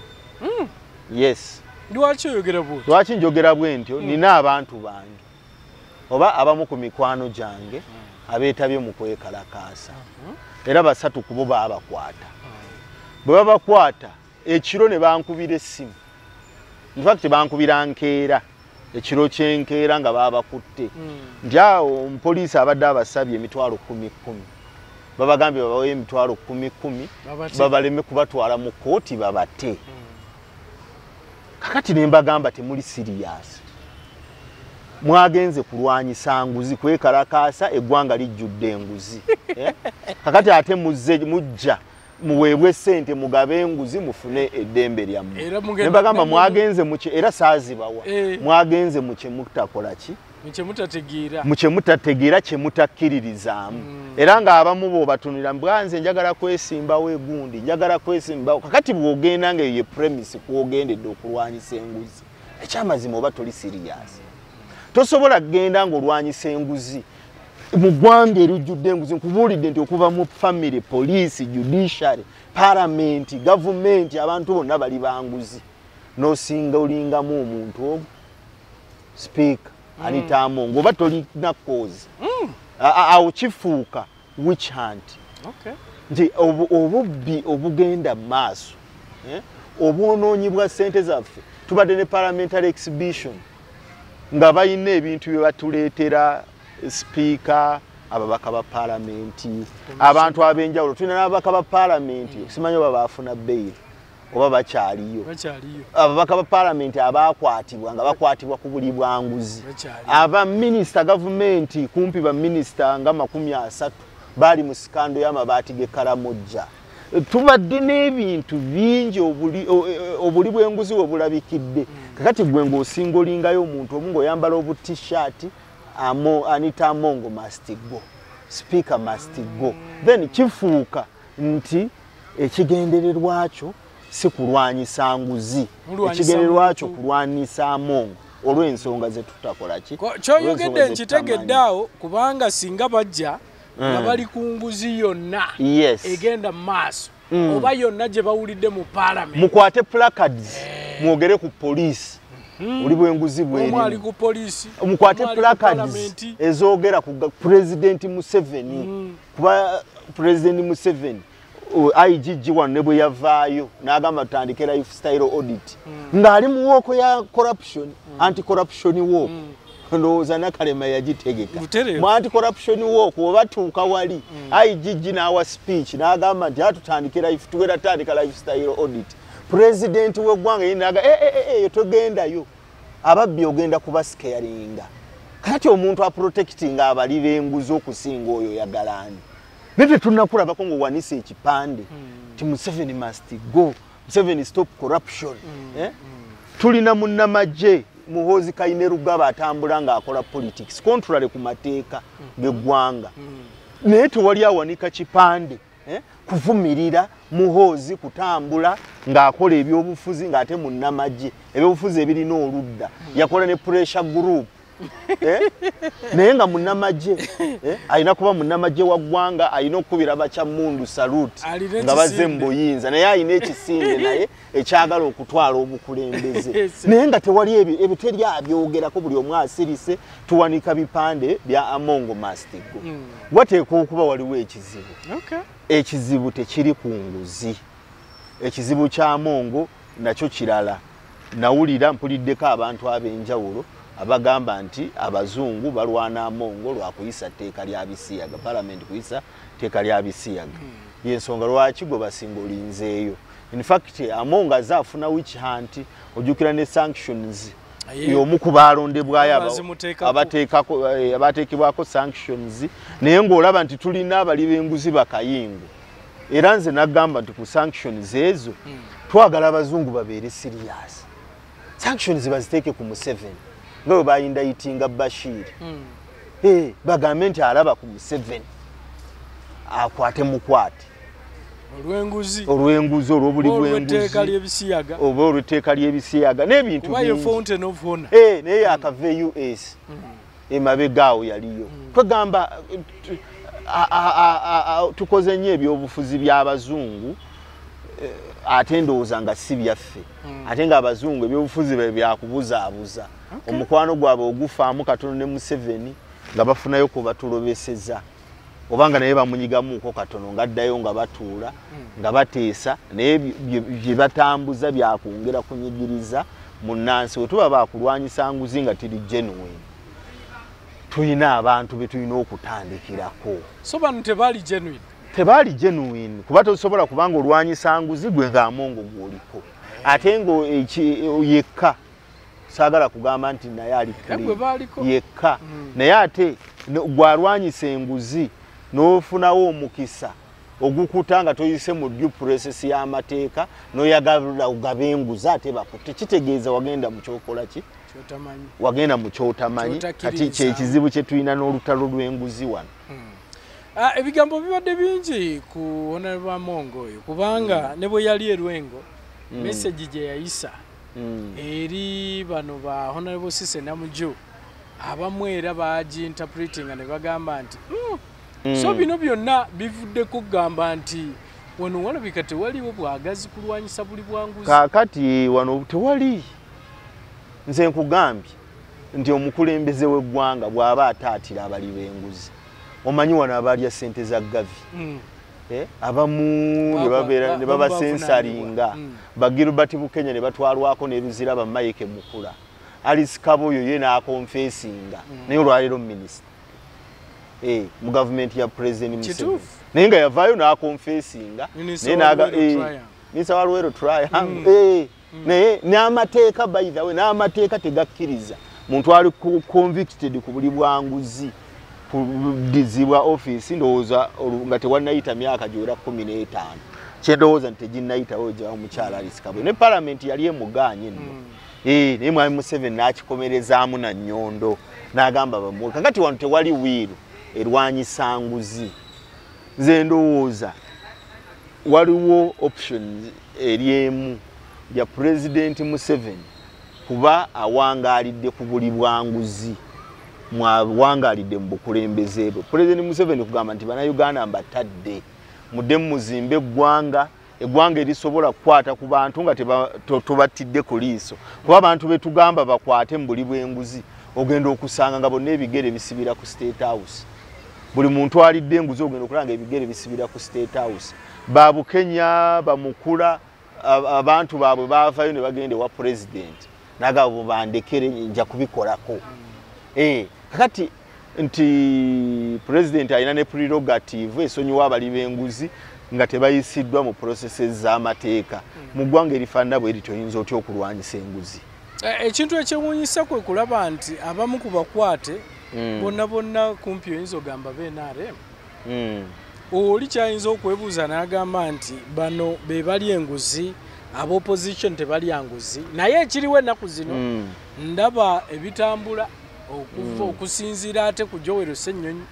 yes lwaki njogera bwe ntyo nina abantu bange oba abamu ku mikwano gyange abeetabye mu kwekalakaasa era basatu ku bo baabakwata bwe babakwata ekiro ne bankubira essimu infact bankubira nkeera ekiro kyenkeera nga baabakutte nti awo omupoliisi abadde abasabye emitwalo 10,000 babagambye babawe emitwalo 10,000 babaleme kubatwala mu kooti babate kakati ne mbagamba temuli serious mwagenze kulwanyisa nguzi kwekalakaasa eggwanga lijjudde enguzi kakati ate mujja muweebwe ssente mugabe enguzi mufune eddembe lyammwe ne mbagamba mwagenze muki era saazibawa mwagenze muki mutakola ki muche mutategeera kye mutakkiririzaamu era ng'abamu bw'obatunira mbwanze njagala kwesimbawo egundi njagala kwesimbawo kakati bw'ogenda nga ye premise kw'ogendedde okulwanyisa enguzi ekyamazima oba toli serious tosobola kugenda ng'olwanyisa enguzi mu ggwanga erijjudde enguzi nkubuulidde nti okuva mu family police judiciary parliament government abantu bonna bali banguzi n'osinga olingamu omuntu ogwo speaker Anita Amongo oba tolina cause awo kifuuka witch hunt nti obubbi obugenda maaso obwonoonyi bwa ssente zaffe tubadde ne parliamentary exhibition nga bayina ebintu bye batuleetera speaker ababaka ba parliamenti abantu ab'enjawulo tulina n'ababaka ba parliamenti simanyi oba baafuna bbeiri oba bakyaliyo ababaka ba parliament abakwatibwa nga bakwatibwa ku buli bwanguzi aba minister government kumpi ba minister nga 30 bali mu skando y'amabaati g'Ekaramoja tubadde n'ebintu bingi obuli bw'enguzi obulabikidde kakati gwe ng'osinga olingayo omuntu omu ng'oyambala obu t-shirt Anita Amongo must go, speaker must go. Then kifuuka nti ekigendererwa kyo si kulwanyisa nguzi, ekigendererwa kyo kulwanyisa Amongo olw'ensonga ze tutakola ki. Kyoyogedde nkitegedde awo kubanga singa bajja nga bali ku nguzi yonna egenda mu maaso oba yonna gye bawulidde mu parliament mukwate placards mwogere ku police oli bw'enguzi bw'eri ku police mukwate placards ezoogera ku President Museveni kuba President Museveni IGG wano ne bwe yavaayo n'agamba tutandike lifestyle audit ng'ali mu wooko ya corruption anti-corruption walk ndowooza Nakalema yagitegeka mu anti-corruption walk oba tuuka wali IGG n'awa speech n'agamba nti atutandike tugeratandika lifestyle audit President w'eggwanga yennaga togendayo ababbi ogenda kuba scaringa kati omuntu aprotectinga abali b'enguzi okusinga oyo yagalani bebe tunakulabako ng'owanisa ekipande ti Museveni must go, Museveni stop corruption. Tulina munnamagye Muhoozi Kainerugaba atambula ng'akola politics contrary ku mateeka g'eggwanga naye tewali awanika kipande kuvumirira Muhoozi kutambula ng'akola ebyobufuzi ng'ate munnamagye ebyobufuzi ebirina oludda yakola ne pressure group naye nga munnamagye alina kuba munnamagye wa ggwanga alina okukubira Bakyamundu salute nga bazze mu buyinza naye alina ekisinde naye ekyagala okutwala obukulembeze naye nga tewali ebiteri abyogerako buli omu asirise tuwanika bipande bya Amongo must go. Wateekwa okuba waliwo ekizibu. Ekizibu tekiri ku nguzi, ekizibu kya Amongo nakyo kirala. Nawulira mpuliddeko abantu ab'enjawulo abagamba nti abazungu balwana Amongo lwa kuyisa tteeka lya Bisiyaga, parliament kuyisa tteeka lya Bisiyaga. Yensonga lwaki gwe basinga olinzeeyo. In fact Amongo azaafuna witch hunt ojjukira ne sanctions y'omu ku baalondebwayo abateekebwako sanctions naye ng'olaba nti tulina abali b'enguzi bakayingo era nze nagamba nti ku sanctions ezo twagala abazungu babeere serious. Sanctions baziteeke ku Museveni nga bwe bayindayitinga Bashir bagambe nti alaba ku Museveni akwate mukwate olw'enguzi olw'obuli bw'enguzi oba olw'etteeka ly'Ebisiyaga n'ebintu bingi naye akava US emabegaawo yaliyo twegamba tukoze nnyo ebyobufuzi by'abazungu ate ndowooza nga si byaffe ate ng'abazungu ebyobufuzi bye byakubuzaabuza omukwano gwabwe ogufaamu katono ne Museveni nga bafunayo ku batulobeseza obanga naye bamunyigamuuko katono ng'addayo nga batuula nga bateesa naye bye batambuza byakwongera kunyigiriza munnansi bwe tuba baakulwanyisa nguzi nga tiri genuine tulina abantu be tulina okutandikirako. So bano tebaali genuine? Tebaali genuine kuba tosobola kubanga olwanyisa nguzi gwe nga Amongo gw'oliko ate ngo yekka saagala kugamba nti naye ali yekka naye ate gwalwanyisa enguzi n'ofunawo omukisa ogukuta nga toyise mu due process y'amateeka n'oyagala ogaba enguzi ate bakutte kitegeeza wagenda mu kyokola ki wagenda mu kyotamanyi kati kyekizibu kye tulina n'olutalo lw'enguzi wano. Ebigambo bibadde bingi ku Honorable Amongo oyo kubanga ne bwe yali Lwengo message gye yayisa eri bano ba Honorable Cissy Namujju abamu era baagi-interpretinga ne bagamba nti so bino byonna bivudde kugamba nti wano walabika tewaliwo bwagazi kulwanyisa buli bwanguzi. Kaakati wano tewali. Nze nkugambye nti omukulembeze w'eggwanga bw'aba ataatira abali b'enguzi omanyi wano abalya ssente za gavi abamu ne babasensalinga Gilbert Bukenya ne batwalwako ne Luzira Mayike Mukula Alice Kaboyo ye n'akonfesinga naye olwaleero minisita mu gavumenti ya President Museveni naye nga yavaayo n'akonfesinga minisita wa Luwero Triangle naye n'amateeka by the way n'amateeka tegakkiriza muntu ali convicted ku buli bwanguzi kudizibwa office ndowooza nga tewannayita myaka gy'era 15 kyendowooza nti teginnayitawo gya omukyala Alice Kaboyo ne parliament yali emuganye nno naye mwami Museveni n'akikomerezaamu na nnyondo n'agamba bamuwe. Kakati wano tewali wiiru erwanyisa nguzi. Nze ndowooza waliwo options eryemu ya President Museveni kuba awangaalidde ku buli bwanguzi mwawangaalidde mu bukulembeze bwe. President Museveni kugamba nti bannayuganda mbatadde mudde muzimbe eggwanga erisobola kukwata ku bantu nga tubattidde ku liiso, kuba abantu betugamba bakwate mu buli bw'enguzi ogenda okusanga nga bonna ebigere bisibira ku State House. Buli muntu alidde enguzi ogenda okulanga ebigere bisibira ku State House. Babukenya bamukula abantu baabwe baavayo ne bagende wa president nagabo bandekere nja kubikolako. Kakati nti president alina ne prerogative esonyiwa abali b'enguzi nga tebayisiddwa mu processes z'amateeka. Mu ggwanga erifaanana bwe lityo oyinza otya okulwanyisa enguzi? Ekintu ekyewuunyisa kwe kulaba nti abamu ku bakwate bonna kumpi oyinza ogamba b'NRM. Oli kyayinza okwebuuza n'agamba nti bano be bali enguzi, ab'opposition tebalya nguzi. Naye ekiriwo ennaku zino ndaba ebitambula okusinziira ate ku Joel Ssennyonyi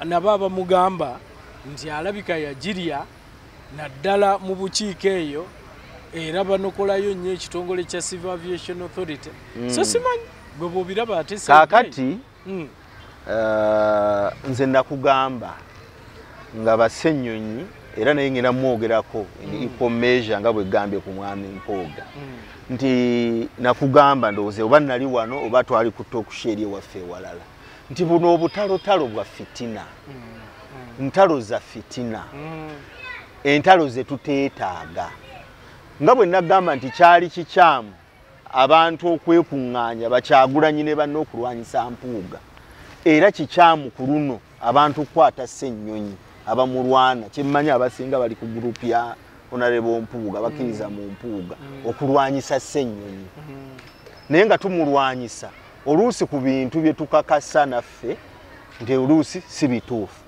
nabo abamugamba nti alabika yagirya naddala mu bukiiko eyo era banokolayo nnyo ekitongole kya Civil Aviation Authority. So simanyi bwe bobiraba ate kakati nze nakugamba nga Bassennyonyi era naye ngenda mwogerako equal measure nga bwe gambye ku mwami Mpooga nti nakugamba ndowooze oba nali wano oba twali ku talk show waffe walala nti buno obutalotalo bwa fitina, ntalo za fitina, entalo ze tuteetaaga. Nga bwe nagamba nti kyali kikyamu abantu okwekuŋŋaanya Bakyagulanyi ne banne okulwanyisa Mpuuga, era kikyamu ku luno abantu okukwata Ssennyonyi abamulwana. Kyemmanyi abasinga bali ku gurupu ya Honorable Mpuuga bakkiriza mu Mpuuga okulwanyisa Ssennyonyi. Naye nga tumulwanyisa oluusi ku bintu bye tukakasa naffe nti oluusi si bituufu.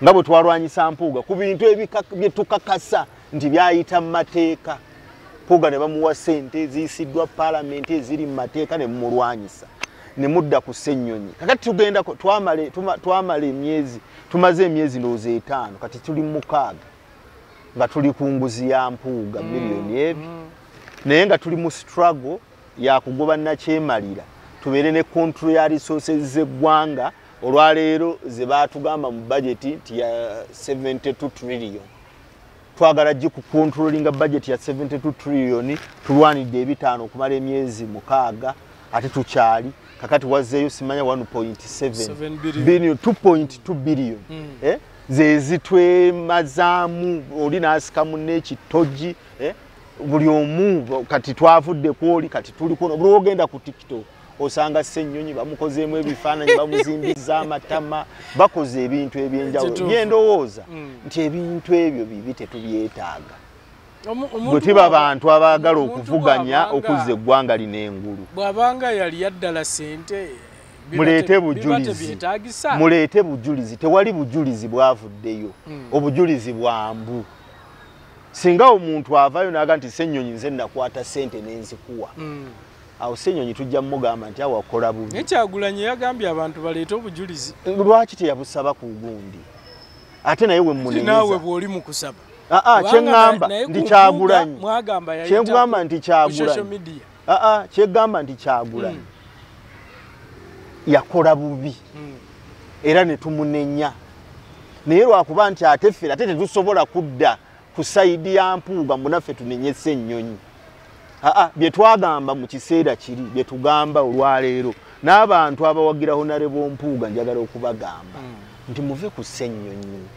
Nga bwe twalwanyisa Mpuuga ku bintu bye tukakasa nti byayita mu mateeka, Mpuuga ne bamuwa ssente eziyisiddwa Paalamenti eziri mu mateeka ne mumulwanyisa ne mudda ku Ssennyonyi. Kakati tugenda twamala emyezi, tumaze emyezi ndowooza 5 kati tuli mu 6 nga tuli ku nguzi ya Mpuuga miliyoni ebi, naye nga tuli mu struggle ya kugoba Nakyemalira tubeere ne control ya resources z'eggwanga olwaleero ze baatugamba mu budget nti ya 72 trillion. Twagala ku controlling budget ya 72 trillion tulwanidde ebitaano okumala emyezi 6 ate tukyali kakati wazzeeyo simanya 1.7 billion 2.2 billion ze zitwemazaamu oli n'asikamu n'ekitogi buli omu kati twavudde kwoli kati tuli kuno buli ogenda ku TikTok osanga Ssennyonyi bamukozeemu ebifaananyi bamuzimbiza amatama bakoze ebintu ebyenjawulo. Byendowooza nti ebintu ebyo bibi tetubyetaaga bwe tiba abantu abaagala okuvuganya okuzza eggwanga lino engulu. Bw'abanga yali yaddala ssente muleete bujulizi. Tewali bujulizi bwavuddeyo, obujulizi bwambu. Singa omuntu avayo n'aga nti Ssennyonyi nze nakwata ssente n'enzikuwa, awo Ssennyonyi tujja mugamba nti awakola bubi. Ekyagulanyi yagambye abantu baleete obujulizi. Lwaki teyabusaba ku gundi? Ate naye we munenyeza. Naawe bw'oli mu kusaba. Kyengamba nti Kyagulanyi. Kyengamba nti Kyagulanyi. Kyengamba nti Kyagulanyi yakola bubi era ne tumunenya. Naye lwakuba nti ate ffe ate tetusobola kudda ku sayidi ya Mpuuga munaffe tunenye Ssennyonyi. Bye twagamba mu kiseera kiri bye tugamba olwaleero n'abantu abawagira Honorable Mpuuga njagala okubagamba nti muve ku Ssennyonyi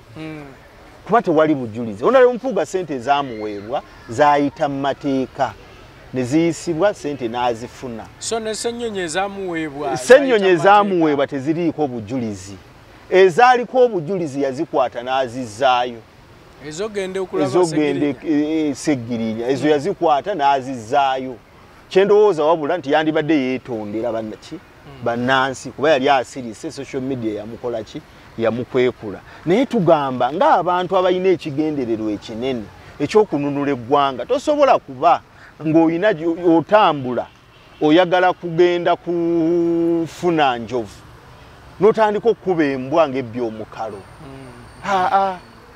kuba tewali bujulizi. Honorable Mpuuga ssente zaamuweebwa zaayita mu mateeka ne ziyisibwa ssente n'azifuna. So ne Ssennyonyi ezaamuweebwa teziriiko bujulizi. Ezaaliko obujulizi yazikwata n'azizzaayo. Ezogende okulaba Seggirinya ezo yazikwata n'azizzaayo. Kyendowooza wabula nti yandibadde yeetondera bannansi kuba yali asirise social media yamukola ki yamukwekula. Naye tugamba ng'abantu abalina ekigendererwa ekinene ekyokununula eggwanga tosobola kuba ng'oyina otambula oyagala kugenda kufuna njovu n'otandika okuba embwa ng'ebbya omukalo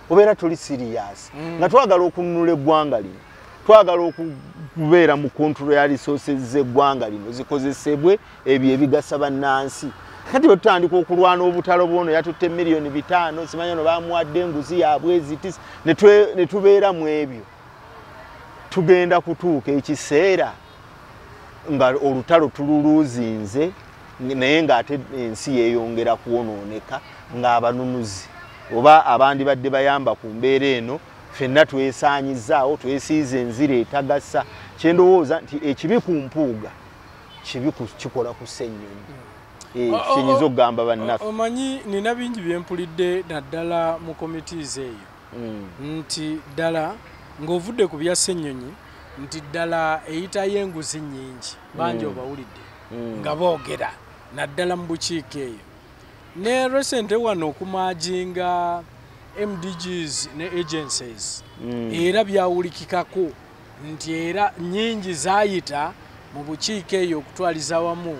obeera tuli serious nga twagala okununula eggwanga lino twagala okubeera mu control ya resources z'eggwanga lino zikozesebwe ebyo ebigasa bannansi kati bwetutandika okulwana obutalo bwono yatutte miliyoni 5 simanya no bamuwadde enguzi yaabwe eziti ne tubeera mu ebyo tugenda kutuuka ekiseera nga olutalo tululuzinze naye ng'ate ensi yeeyongera kuwonooneka ng'abanunuzi oba abandi badde bayamba ku mbeera eno ffenna twesaanyizaawo twesiize enzira etagasa kyendowooza nti ekibi ku mpuuga kibi kikola ku ssennyonyi kyenyiza okugamba bannaffe omanyi nina bingi byempulidde naddala mu committees eyo nti ddala ng'ovudde ku bya ssennyonyi nti ddala eyitayo enguzi nnyingi bangi obawulidde nga boogera naddala mu bukiiko eyo ne recent wano okumaajinga MDGs ne agencies era byawulikikako nti era nnyingi zaayita mu bukiiko eyo okutwaliza wamu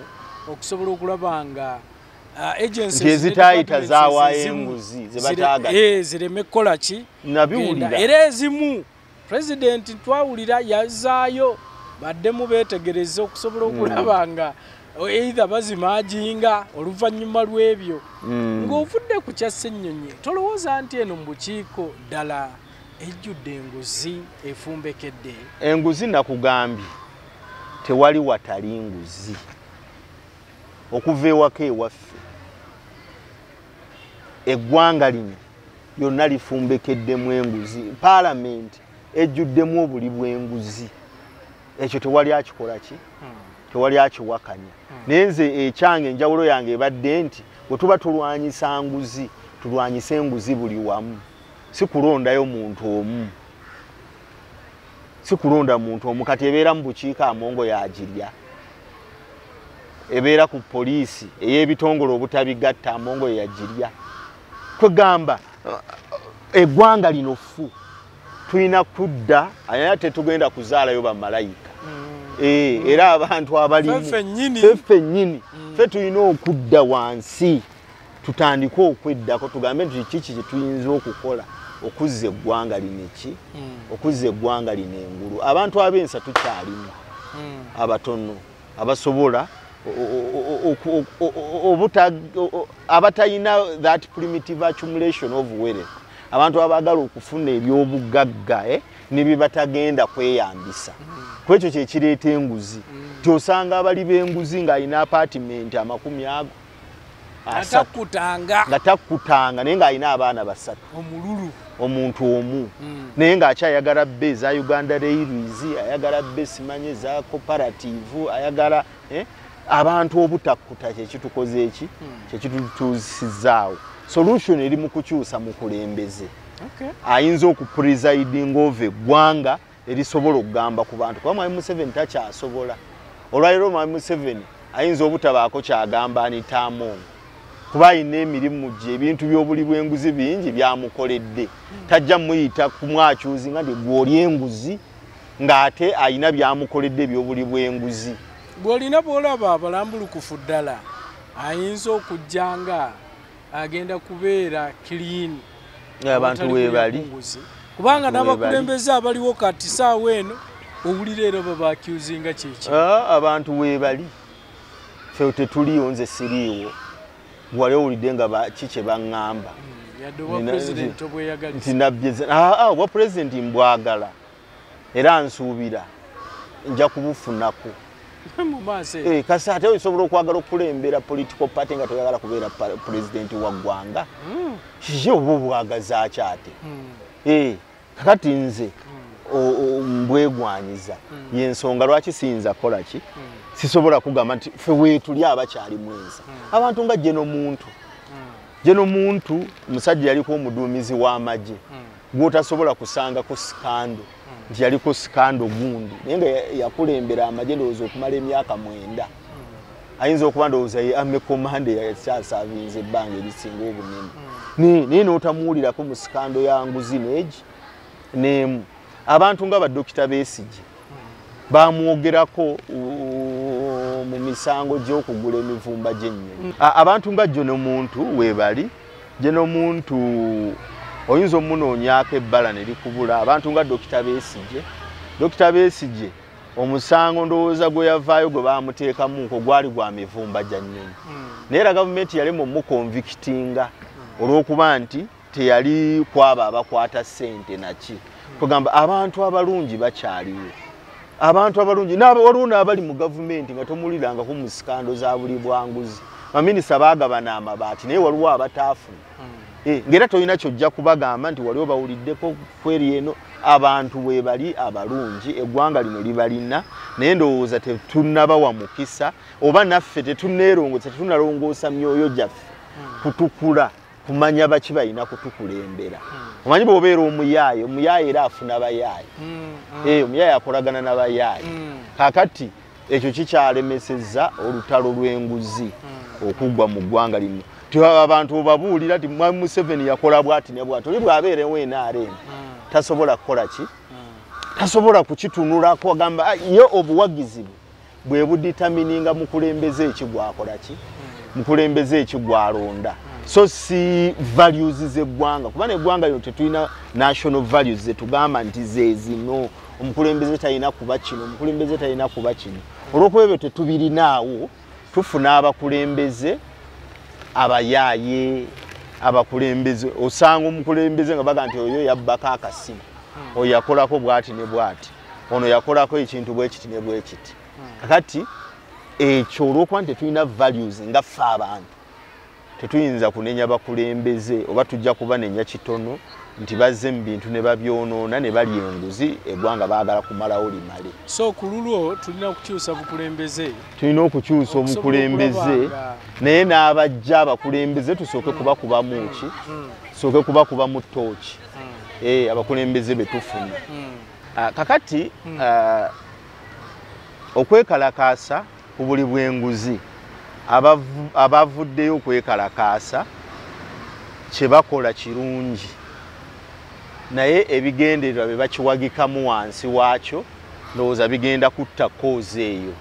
okusobola okulaba nga agencies ezitaayita zawaayo enguzi zebataagadde zireme kukola ki nabiwulira era ezimu pulezidenti twawulira yazaayo baddemu beetegereza okusobola okulaba nga either bazimaajinga oluvannyuma lw'ebyo ng'ovudde ku kya ssennyonyi tolowooza nti eno mu bukiiko ddala ejjudde enguzi efumbekedde enguzi nakugambye tewali watali nguzi okuva ewaka ewaffe eggwanga lino lyonna lifumbekeddemu enguzi paalamenti ejjuddemu obuli bw'enguzi ekyo tewali akikola ki tewali akiwakanya naye nze ekyange enjawulo yange ebadde nti bwe tuba tulwanyisa nguzi tulwanyisa enguzi buli wamu si kulondayo muntu omu si kulonda muntu omu kati ebeera mu bukiiko amongo yagirya ebeera ku poliisi ey'ebitongole obutabigatta amongo yagirya kwegamba eggwanga lino ffu tulina kudda aya tetugenda kuzaalayo bamalayika era abantu abalimu ffe nnyini ffe tulina okudda wansi tutandike okweddako tugambe nti kiki kye tuyinza okukola okuzza eggwanga lino eki okuzza eggwanga lino engulu abantu ab'ensa tukyalimu abatono abasobola abatalina that primitive accumulation of wealth abantu abagala okufuna ebyobugagga ne bye batagenda kweyambisa kwekyo kyekireeta enguzi tyosanga abali b'enguzi ng'alina apartment 10 ago nga takkutanga naye ng'alina abaana 3 omululu omuntu omu naye ng'akyayagala bbe eza Uganda Railways ayagala bbe simanye za cooperative ayagala abantu obutakkuta kyekitukoze eki kyekitutuusizaawo solution eri mu kukyusa mu kulembeze ayinza okupresiding over eggwanga erisobola okugamba ku bantu kuba Mwami Museveni takyasobola olwaliro Mwami Museveni ayinza obutabaako kyagamba anitaamongo kuba ayina emirimu gye ebintu by'obuli bw'enguzi bingi byamukoledde tajja muyita kumwakyuzi nga gw'oli enguzi ng'ate ayina byamukoledde eby'obuli bw'enguzi gw'olina bw'olaba abalambulukufu ddala ayinza okujjanga agenda kubeera clean abantu weebali kubanga n'abakulembeze abaliwo kati saawa eno owulira era babaakyuzinga kyeki abantu weebali ffe tetuliyo nze siriiwo wali owulidde nga kikye baŋŋamba nti obwa pulezidenti mbwagala era nsuubira nja kubufunako kasi ate osobola okwagala okulembera political party nga toyagala kubeera pulezidenti wa ggwanga kiki oba obwagazi akyate kakati nze mbwegwanyiza yensonga lwaki siyinza kola ki sisobola kugamba nti ffe weetuli abakyali mwensa abantu nga jeno muntu musajja yaliko omuduumizi w'amagye gwotasobola kusangako sikando nti yaliko sikando gundi naye nga yakulembera amagye ndowooza okumala emyaka 9 ayinza okuba ndowooza ye ame komande yakyasavinze ebbanga erisinga obunene naye n'otamuwulirako mu sikando ya nguzi neegi n'emu abantu nga badokita Besigye bamwogerako mu misango gy'okugula emivumba gy'ennyonyi. Abantu nga Jono Muntu weebali, Jono Muntu oyinza omunoonyaako ebbala ne likubula. Abantu nga Dr. Besigye omusango ndowooza gwe yavaayo gwe baamuteekamu nko gwali gwa mivumba gya nnyonyi. Naye era gavumenti yalema omukonvikitinga olw'okuba nti teyali kwaba abakwata ssente naki. Kugamba abantu abalungi bakyaliwo. Abantu abalungi waliwo n'abali mu gavumenti nga tomulirangako mu sikando za buli bwanguzi. Baminisita baagabana amabaati naye waliwo abataafuna. Ng'era tolina kyojja kubagamba nti waliwo bawuliddeko kweri eno. Abantu bwe bali abalungi eggwanga lino libalina naye ndowooza tetunnabawa mukisa oba naffe tetunneerongosa tetunnalongoosa myoyo gyaffe kutukula kumanya baki balina kutukulembera. Omanyi bw'obeera omuyaaye era afuna bayaaye. Omuyaaye akolagana n'abayaaye. Kaakati ekyo kikyalemesezza olutalo lw'enguzi okuggwa mu ggwanga lino. Abantu obabuulira nti Mwami Museveni yakola bw'ati ne bw'ati oli bw'abeerewo NRM tasobola kukola ki? Tasobola kukitunulako agamba ye obuwagizi bwe buditamininga mukulembeze ekigwakola ki? Mukulembeze ekigwalonda. So si values z'eggwanga kuba n'eggwanga lino tetulina national values zetugamba nti ze zino. Omukulembeze talina kuba kino, omukulembeze talina kuba kino. Olw'okuba ebyo tetubirinaawo tufuna abakulembeze abayaaye abakulembeze osanga omukulembeze nga baga nti oyo yabbako akasimu oyo yakolako bw'ati ne bw'ati ono yakolako ekintu bwe kiti ne bwe kiti. Kakati ekyo olw'okuba nti tetulina values nga ffe abantu tetuyinza kunenya bakulembeze oba tujja kubanenya kitono nti bazze mu bintu ne babyonoona ne balya enguzi eggwanga baagala kumalawo limale. So ku lulwo tulina okukyusa bukulembeze. Tulina okukyusa omukulembeze naye n'abajja abakulembeze tusooke kubakubamu ki? Tusooke kubakubamu ttooki. Abakulembeze be tufuna. Kakati okwekalakaasa ku buli bw'enguzi abavuddeyo okwekalakaasa kye bakola kirungi. Naye ebigendererwa bye bakiwagikamu wansi waakyo ndowooza bigenda kutta koozi eyo.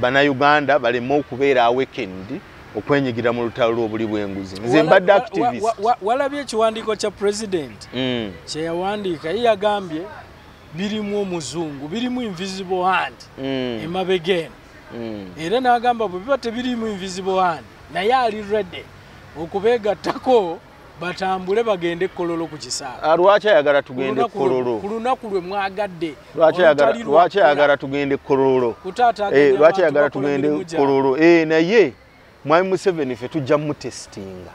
Bannayuganda baleme okubeera awakened okwenyigira mu lutalo lw'obuli bw'enguzi. Nze mbadde activist. Walabye ekiwandiiko kya president kye yawandiika ye yagambye birimu omuzungu birimu invisible hand emabega eno. Era n'agamba bwe biba tebirimu invisible hand naye ali ready okubeegattako batambule bagende Kololo ku kisaawe. Lwaki ayagala tugende Kololo? Ku lunaku lwe mwagadde. Lwaki ayagala tugende Kololo? Lwaki ayagala tugende Kololo? Naye Mwami Museveni ffe tujja mutestinga.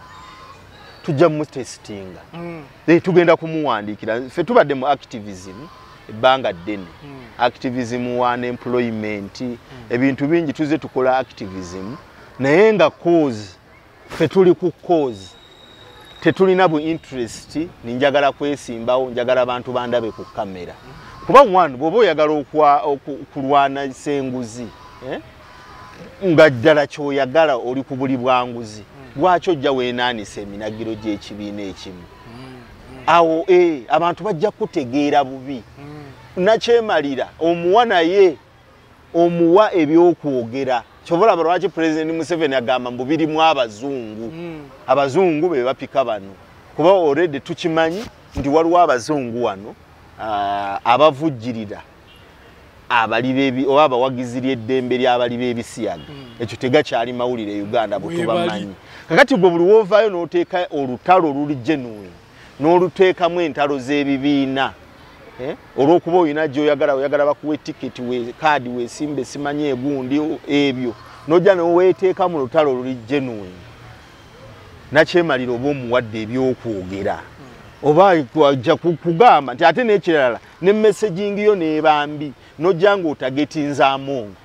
Tugenda kumuwandiikira. Ffe tubadde mu activism ebbanga ddene. Activism one employment ebintu bingi tuze tukola activism naye nga cause ffe tuli ku cause tetulina bu interest ninjagala kwesimbawo njagala abantu bandabe ku kamera kuba one bwoba oyagala okulwana senguzi nga ddala kyoyagala oli ku buli bwanguzi lwaki ojja weenaanisa eminagiro gy'ekibiina ekimu awo abantu bajja kutegeera bubi nakyemalira omuwa naye omuwa ebyokwogera kyobola lwaki President Museveni agamba mbu birimu abazungu. Abazungu be bapika bano kuba already tukimanyi nti waliwo abazungu wano abavujjirira abali bebi oba abawagizira eddembe ly'abali b'ebisiyaga. Ekyo tegakyali mawulire Uganda butubamanyi. Kakati gwe buli wovaayo n'oteeka olutalo luli genuine n'oluteekamu entalo z'ebibiina olw'okuba oyina gy'oyagala bakuwa etiketi kaadi weesimbe simanyi egundi ebyo n'ojja neweeteeka mu lutalo luli genuine nakyemalira oba omuwadde ebyokwogera oba ajja kugamba nti ate n'ekirala ne messaging yo n'ebambi n'ojja ng'otagetinza Amongo.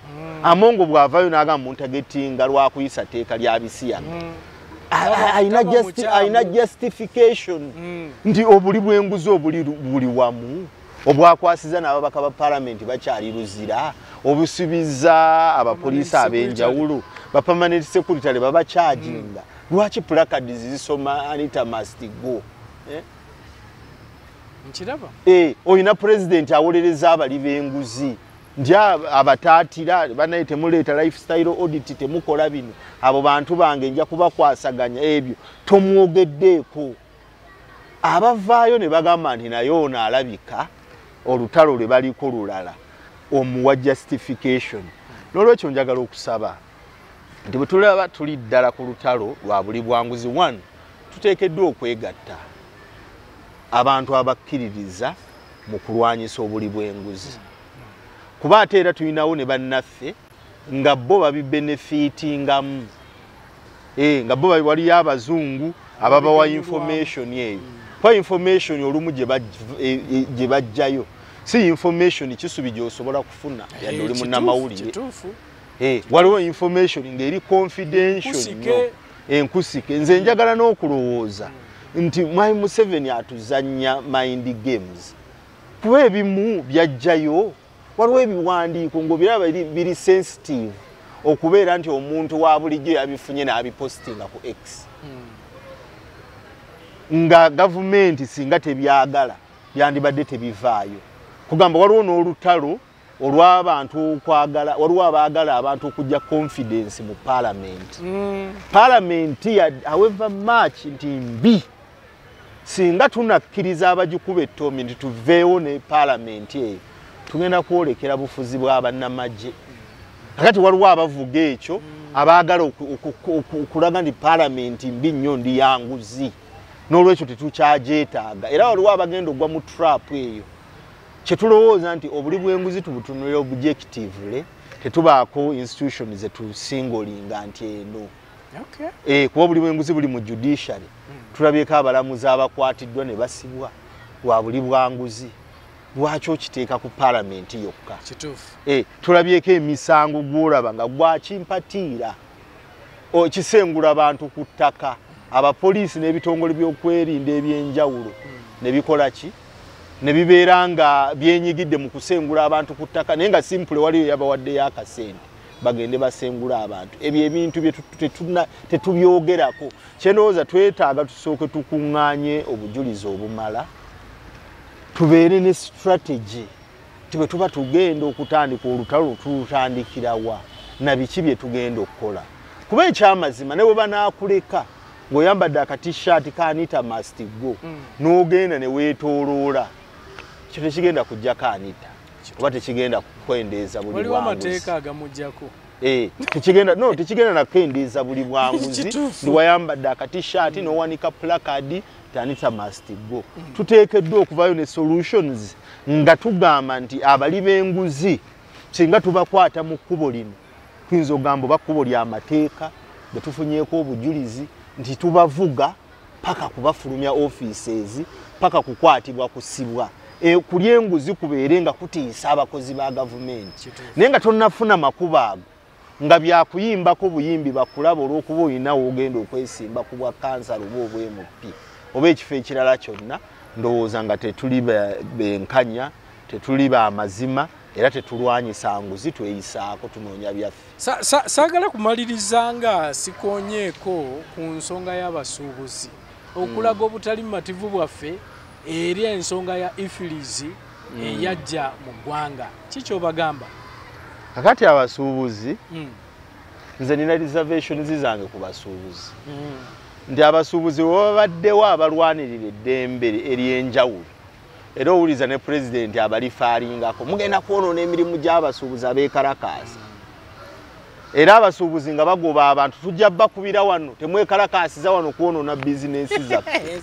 Amongo bw'avaayo n'agamba muntagetinga lwakuyisa tteeka lya bisiyaga. Ayina justification nti obuli bw'enguzi buli wamu obwakwasiza n'ababaka ba parliament bakyali luzira obusubiza abapoliisi ab'enjawulo ba permanent secretary baba charginga lwaki placards zisoma Anita must go Nchiraba oyina president awolereza abali b'enguzi nti abataatira banaye temuleeta lifestyle audit temukola bino abo bantu bange nja kubakwasaganya ebyo tomwogeddeeko abavaayo ne bagamba nti naye ono alabika olutalo lwe baliko lulala omuwa justification n'olwekyo njagala okusaba nti bwe tulaba tuli ddala ku lutalo lwa buli bwanguzi 1 tuteekeddwa okwegatta abantu abakkiririza mu kulwanyisa obuli bw'enguzi kuba ate era tulinawo ne bannaffe nga bo babibenefitingamu nga bo waliyo abazungu ababawa information eyo kwa information olumu gye bajjayo si information kisubi gy'osobola kufuna yadde oli munnamawulire waliwo information ng'eri confidential nnyo enkusike nze njagala n'okulowooza nti Mwai Museveni atuzannya mind games kuba ebimu byajjayo waliwo ebiwandiiko ng'obiraba biri sensitive okubeera nti omuntu wa bulijjo yabifunye n'abipostinga ku X nga gavumenti singa tebyagala byandibadde tebivaayo kugamba waliwo n'olutalo olw'abantu okwagala waliwo abaagala abantu okujja confidence mu parliament parliament however much nti mbi singa tunakkiriza abagikuba ettomi nti tuveewo ne parliament eyo tugenda kwolekera bufuzi bwa bannamagye kakati waliwo abavuga ekyo abaagala okulaga nti parliament mbi nnyo ndi yanguzi n'olwekyo tetukyagyetaaga era waliwo abagenda ogwa mu trap eyo kyetulowooza nti obuli bw'enguzi tubutunulira objectively tetubaako institution zetusingolinga nti eno kuba obuli bw'enguzi buli mu judiciary tulabyeko abalamuzi abakwatiddwa ne basibwa lwa buli bwanguzi lwaki okiteeka ku palamenti yokka tulabyeko emisango gwolaba nga gwakimpatiira okisengula abantu ku ttaka abapoliisi n'ebitongole by'okwerinda ebyenjawulo ne bikola ki ne bibeera nga byenyigidde mu kusengula abantu ku ttaka naye nga simple waliyo yabawaddeyo akasente bagende basengula abantu ebyo ebintu bye tetubyogerako kyenooza twetaaga tusooke tukuŋŋaanye obujulizi obumala tubeere ne strategy tibwe tuba tugenda okutandika olutalo tulutandikirawa na biki bye tugenda okukola kuba ekyamazima ne bwe banaakuleka ng'oyambadde akatishaati ka Anita must go n'ogenda ne weetooloola kyo tekigenda kujjako Anita oba tekigenda kukwendeeza buli bwanguzi tekigenda nakendeeza buli bwanguzi ndi wayambadde akatishaati n'owanika placard Anita must go tuteekeddwa okuvayo ne solutions nga tugamba nti abali b'enguzi singa tubakwata mu kkubo lino tuyinza ogamba oba kkubo ly'amateeka bwe tufunyeeko obujulizi nti tubavuga paka kubafulumya offices paka kukwatibwa kusibwa kuli enguzi kubeere nga kutiisa abakozi ba gavumenti naye nga tonnafuna makubo ago nga byakuyimbako buyimbi bakulaba olw'okuba olinawo ogenda okwesimba ku bwa kansala oba obw'MP oba ekifo ekirala kyonna ndowooza nga tetuli benkanya tetuli b'amazima era tetulwanyisa nguzi tweyisaako tunoonya byaffe saagala kumaliriza nga sikonyeeko ku nsonga y'abasuubuzi okulaga obutali mumativu bwaffe eri ensonga ya ifilizi eyajja mu ggwanga kikyobagamba kakati abasuubuzi nze nina reservations zange ku basuubuzi nti abasuubuzi babaddewo abalwanirira eddembe ery'enjawulo era owuliza ne pulezidenti abalifaalingako mugenda kwonoona emirimu gy'abasuubuzi abeekalakaasa era abasuubuzi nga bagoba abantu tujja bakubira wano temwekalakaasiza wano kwonoona bizinensi zaffe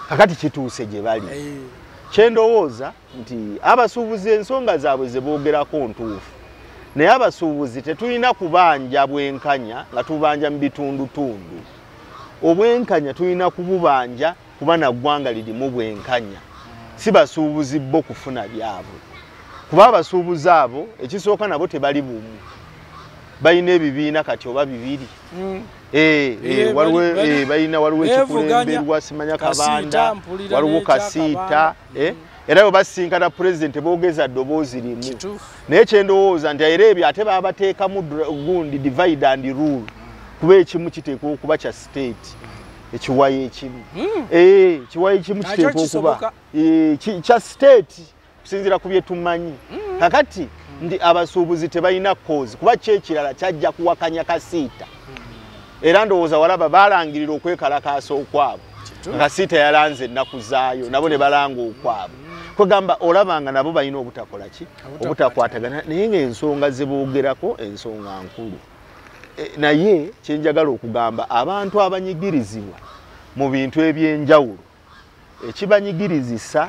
kakati kituuse gye bali kyendowooza nti abasuubuzi ensonga zaabwe ze boogerako ntuufu naye abasuubuzi tetulina kubanja bwenkanya nga tubanja mu bitundutundu obwenkanya tulina kububanja kuba na ggwanga lirimu bwenkanya si basuubuzi bo kufuna byabwe kuba abasuubuzi abo ekisooka nabo tebali bumu balina ebibiina kati oba bibiri waliwo ekikulemberwa simanya Kabanda waliwo Kasiita era bwe basinkana pulezidenti boogeza ddoboozi limu naye kyendowooza nti era ebyo ate baabateekamu gundi divide and rule kuba ekimu kiteekwa okuba kya state ekiwayi ekimu ekiwayi ekimu kiteekwa okuba kya state kusinziira ku bye tumanyi kakati ndi abasuubuzi tebalina cause kuba kyekirala kyajja kuwakanya kasiita era ndowooza walaba balangirira okwekalakaasa okwabo kasiita yalanze ennaku zaayo nabo ne balanga okwabo kwegamba olabanga nabo balina obutakola ki obutakwatagana naye ng'ensonga ze boogerako ensonga nkulu naye kyenjagala okugamba abantu abanyigirizibwa mu bintu ebyenjawulo ekibanyigirizisa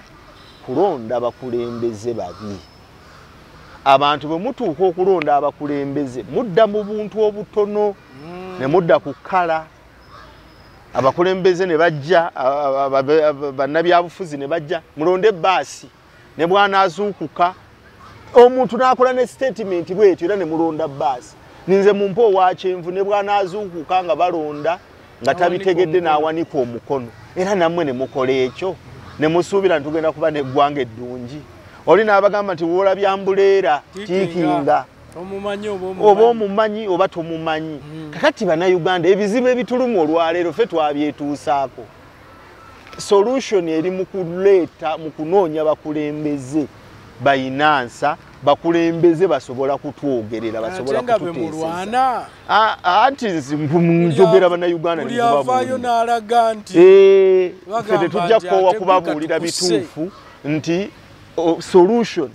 kulonda abakulembeze babi abantu bwe mutuuka okulonda abakulembeze mudda mu buntu obutono ne mudda ku kkala abakulembeze ne bajja bannabyabufuzi ne bajja mulonde ebbaasi ne bwanaazuukuka omuntu n'akola ne statement bwetyo era ne mulonda bbaasi ninze mumpa owa kyenvu ne bwanaazuukuka nga balonda nga tabitegedde n'awanika omukono era nammwe ne mukola ekyo ne musuubira ntugenda kuba n'eggwanga eddungi oli n'abagamba nti wola byambuleera tiikinga oba omumanyi oba tomumanyi kakati bannayuganda ebizibu ebitulumu olwaleero ffe twabyetuusaako solution eri mu kuleeta mu kunoonya bakulembeze bayinansa bakulembeze basobola kutwogerera basobola kututeeseza anti njogera bannayuganda nivaayo n'alaga nti ffe tetujja kukoowa kubabuulira bituufu nti solution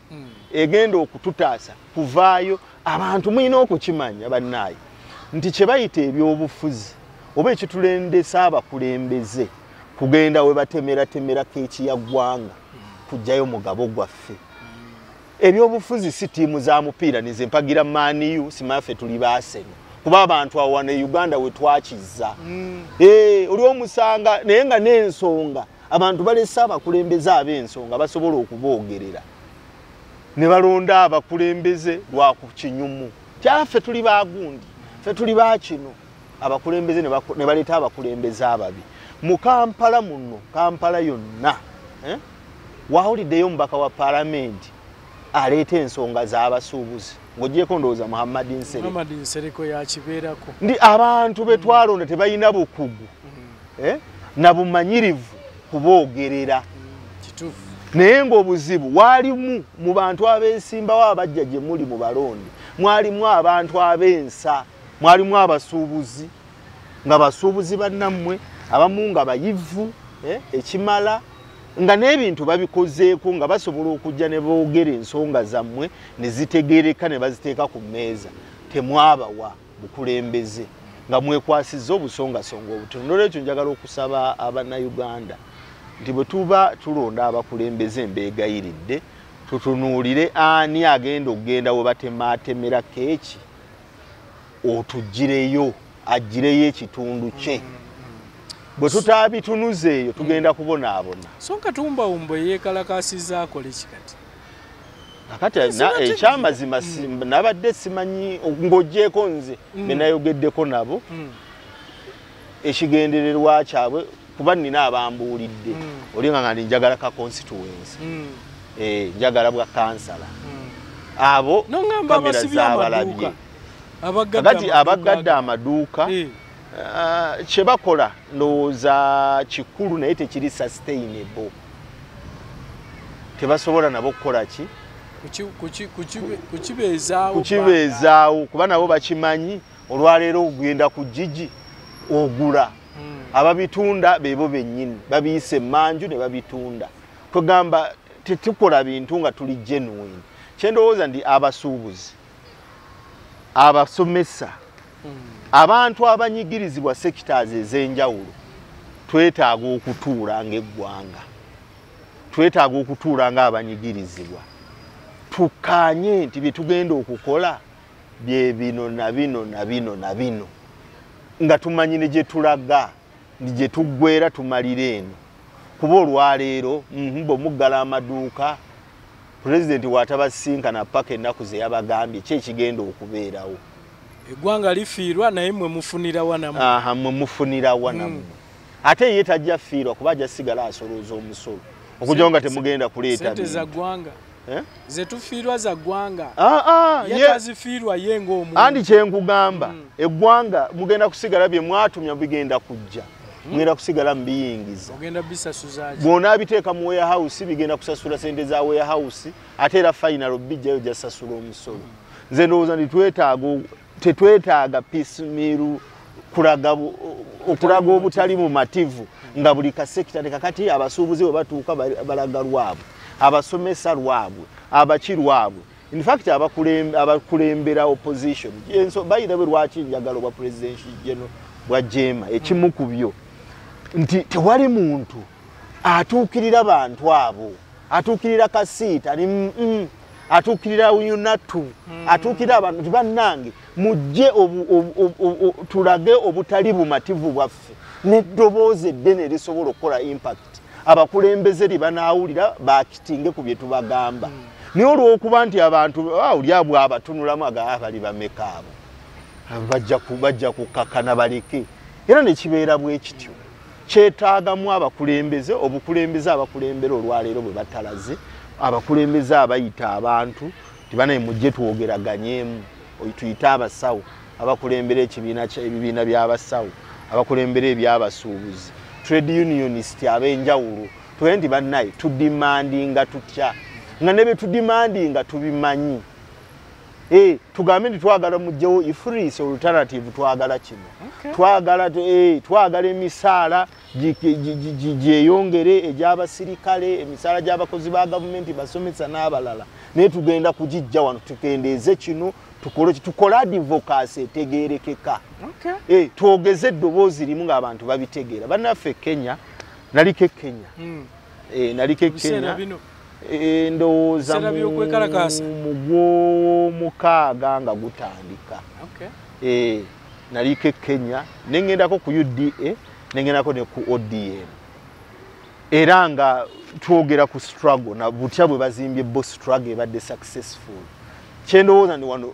egenda okututaasa kuvaayo abantu mulina okukimanya bannaayi nti kye bayita ebyobufuzi oba ekitulendesa abakulembeze kugenda we batemeratemerako ekiyaggwanga kujjayo mugabo gwaffe ebyobufuzi si ttiimu za mupiira nize mpagira maniyu simaffe tuli baaseno kuba abantu awo wano e Uganda we twakizza oli omusanga naye nga n'ensonga abantu balesa abakulembeze ab'ensonga basobola okuboogerera ne balonda abakulembeze lwa ku kinyumu kyaffe tuli bagundi ffe tuli bakino abakulembeze ne baleeta abakulembeze ababi mu Kampala muno Kampala yonna wawuliddeyo omubaka wa paalamenti aleeta ensonga z'abasuubuzi ng'ogyeko ndowooza Muhammad Nsereko yakibeerako ndi abantu be twalonda tebalina bukugu na bumanyirivu kuboogerera naye ng'obuzibu walimu mu bantu abeesimbawo abajja gye muli mu balonde mwalimu abantu ab'ensa mwalimu abasuubuzi nga basuubuzi bannammwe abamu nga bayivu ekimala nga n'ebintu babikozeeko nga basobola okujja ne boogera ensonga zammwe ne zitegereka ne baziteeka ku mmeeza temwabawa bukulembeze nga mwekwasizza obusongasonga obutono n'olwekyo njagala okusaba abannayuganda nti bwe tuba tulonda abakulembeze embeegayiridde tutunuulire ani agenda okugenda we batemaatemera keeki otugireyo agireyo ekitundu kye bwe tutaabitunuza eyo tugenda kubonaabona so Katumbawumba yeekalakaasizza akole kikati kakati ekyamazima nabadde simanyi ng'oggyeko nze be nayogeddeko nabo ekigendererwa kyabwe kuba nina abambuulidde olinga nga njagala ka constituency njagala bwa kansala abo kamera z'abalabye kakati abagadde amaduuka kye bakola ndowooza kikulu naye tekiri sustainable tebasobola nabo kukola ki kukibeezaawo kuba nabo bakimanyi olwaleero okugenda ku jiji ogula ababitunda bebo bennyini babiyise manju ne babitunda kwegamba tetukola bintu nga tuli genuine kyendowooza ndi abasuubuzi abasomesa abantu abanyigirizibwa sectors ez'enjawulo twetaaga okutuula ng'eggwanga twetaaga okutuula ng'abanyigirizibwa tukkaanye nti bye tugenda okukola bye bino na bino na bino na bino nga tumanyine gye tulaga ndi gye tuggwera tumalira eno kuba olwaleero bw'omuggala amaduuka pulezidenti bw'atabasinkana paka ennaku ze yabagambye ki ekigenda okubeerawo eggwanga lifiirwa naye mwe mufunira wanamu mwe mufunira wanamu ate ye tajja fiirwa kuba ajja sigala asolooza omusolo okujja nga temugenda kuleeta sente za ggwanga ze tufiirwa za ggwanga tazifiirwa ye ng'omuntu andi kyenkugamba eggwanga mugenda kusigala bye mwatumya bigenda kujja ngenda kusigala mbiyingiza ogenda bisasuzaji bwona biteeka mu warehouse bigenda kusasula sente za warehouse ate era final bijjayo jasasula omusolo nze ndowooza tetwetaaga piecemeal okulaga obutali mumativu nga buli kasekita ne kakati abasuubuzi bwe batuuka balaga lwabwe abasomesa lwabwe abaki lwabwe in fact abakulembera opposition by the way lwaki njagala obwa president general bwa jema ekimu ku byo nti tewali muntu atuukirira bantu abo atuukirira kasiita atuukirira UNATU atuukirira abantu bannange mujje tulage obutali bumativu bwaffe n'eddoboozi eddene lisobola okukola impact abakulembeze libanaawulira bakitinge ku bye tubagamba naye olw'okuba nti abantu oli abo abatunulamu bali bameka abo bajja kukakana baleke era ne kibeera bwe kityo kyetaagamu abakulembeze obukulembeze abakulembera olwaleero bwe batalaze abakulembeze abayita abantu tibanaye mujje twogeraganyemu tuyite abasawo abakulembera ebibiina by'abasawo abakulembera ebyabasuubuzi trade unionist ab'enjawulo tugende nti bannaye tudimandinga tutya nga ne bye tudimandinga tubimanyi tugambe nti twagala mujjewo ifreeze alternative twagala kino twagala emisaala gyeyongere egy'abasirikale emisaala gy'abakozi ba gavumenti basomesa n'abalala naye tugenda kugijja wano tukendeeze kino tukole advocacy etegeerekeka twogeze eddoboozi limu ng'abantu babitegeera bannaffe Kenya naliko Kenya ndowooza mugw'omukaaga nga gutandika naliko Kenya nengendako ku UDA nengendako ne ku ODM era nga twogera ku struggle na butya bwe bazimbye bo struggle ebadde successful kyendowooza ndi wano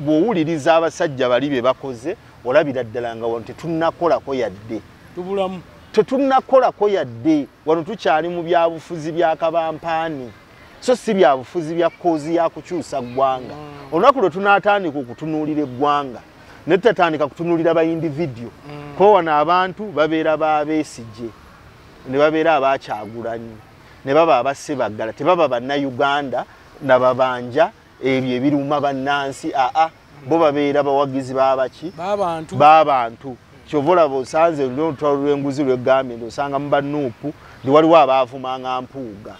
bw'owuliriza abasajja bali be bakoze olabira ddala nga wano tetunnakolako yadde tubulamu tetunnakolako yadde wano tukyali mu byabufuzi bya kabampaani so si byabufuzi bya koozi ya kukyusa ggwanga olunaku lwe tunaatandika okutunuulira eggwanga ne tutatandika kutunuulira ba individual ko wano abantu babeera baabeesigye ne babeera abakyagulanyi ne baba abasebaggala tebaba bannayuganda nababanja ebyo ebiruma bannansi bo babeera bawagizi babaki b'abantu kyovola bosanze n'olutalo lw'enguzi lw'eggambye osanga mu bannuupu ndi waliwo abaavumanga mpuuga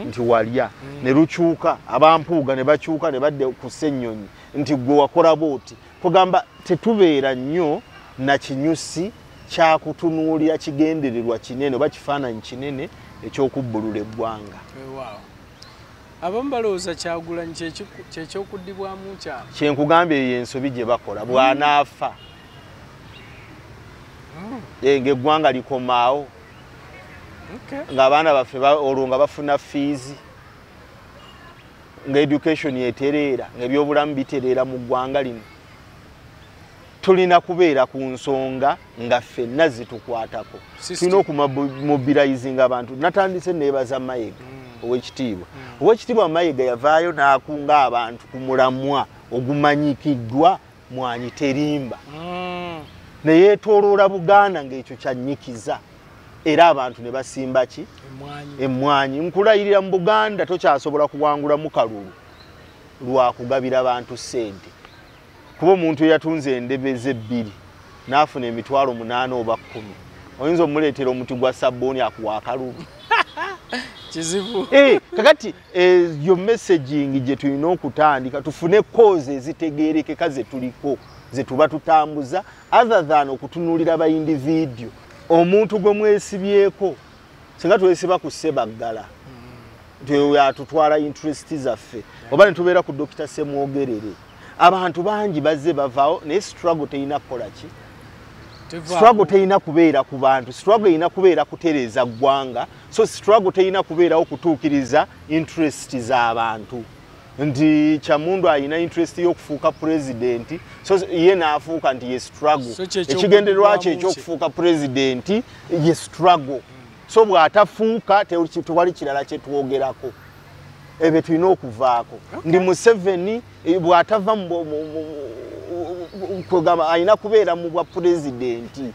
nti walya ne lukyuka abampuuga ne bakyuka ne badde ku Ssennyonyi nti gwe wakola booti kugamba tetubeera nnyo na kinyusi kyakutunuulira kigendererwa kinene oba kifaananyi kinene ekyokubbulula eggwanga. Abamu balowooza Kyagulanyi kyekyokuddibwamu kyabwe. Kyenkugambye eyo ensobi gye bakola bw'anaafa ng'eggwanga likomaawo ng'abaana baffe olwo nga bafuna fees nga education yetereera ng'ebyobulamu bitereera mu ggwanga lino tulina kubeera ku nsonga nga ffenna zitukwatako tulina okumobilizinga abantu. Natandise neebaza Mayiga owekitiibwa Mayiga yavaayo n'akunga abantu ku mulamwa ogumanyikiddwa Mwanyi Terimba ne yeetooloola Buganda ng'ekyo kyanyikiza era abantu ne basimba ki emmwanyi. Nkulayirira mu Buganda tokyasobola kuwangulamu kalulu lwa kugabira abantu ssente kuba omuntu eyatunze endebeze 2 n'afuna emitwalo 8 oba 10 oyinza omuleetera omuti gwa sabbuuni akuwa akalulu kizibu. Kakati yo messaging gye tulina okutandika tufune cause ezitegeerekeka ze tuliko ze tuba tutambuza other than okutunuulira ba individual. Omuntu gwe mwesibyeko singa twesiba ku Ssebaggala yatutwala interest zaffe oba ne tubeera ku Dr. Semwogerere abantu bangi bazze bavaawo naye struggle teyina kukola ki? Struggle teyina kubeera ku bantu, struggle eyina kubeera kutereeza ggwanga, so struggle teyina kubeerawo kutuukiriza interest z'abantu. Nti Kyamundu ayina interest y'okufuuka president, so ye n'afuuka nti ye struggle. Ekigendererwa kye eky'okufuuka president ye struggle. So bw'atafuuka tewali kirala kye twogerako. Ebyo tulina okuvaako. Ndi Museveni bw'atava kugamba ayina kubeera mu bwa pulezidenti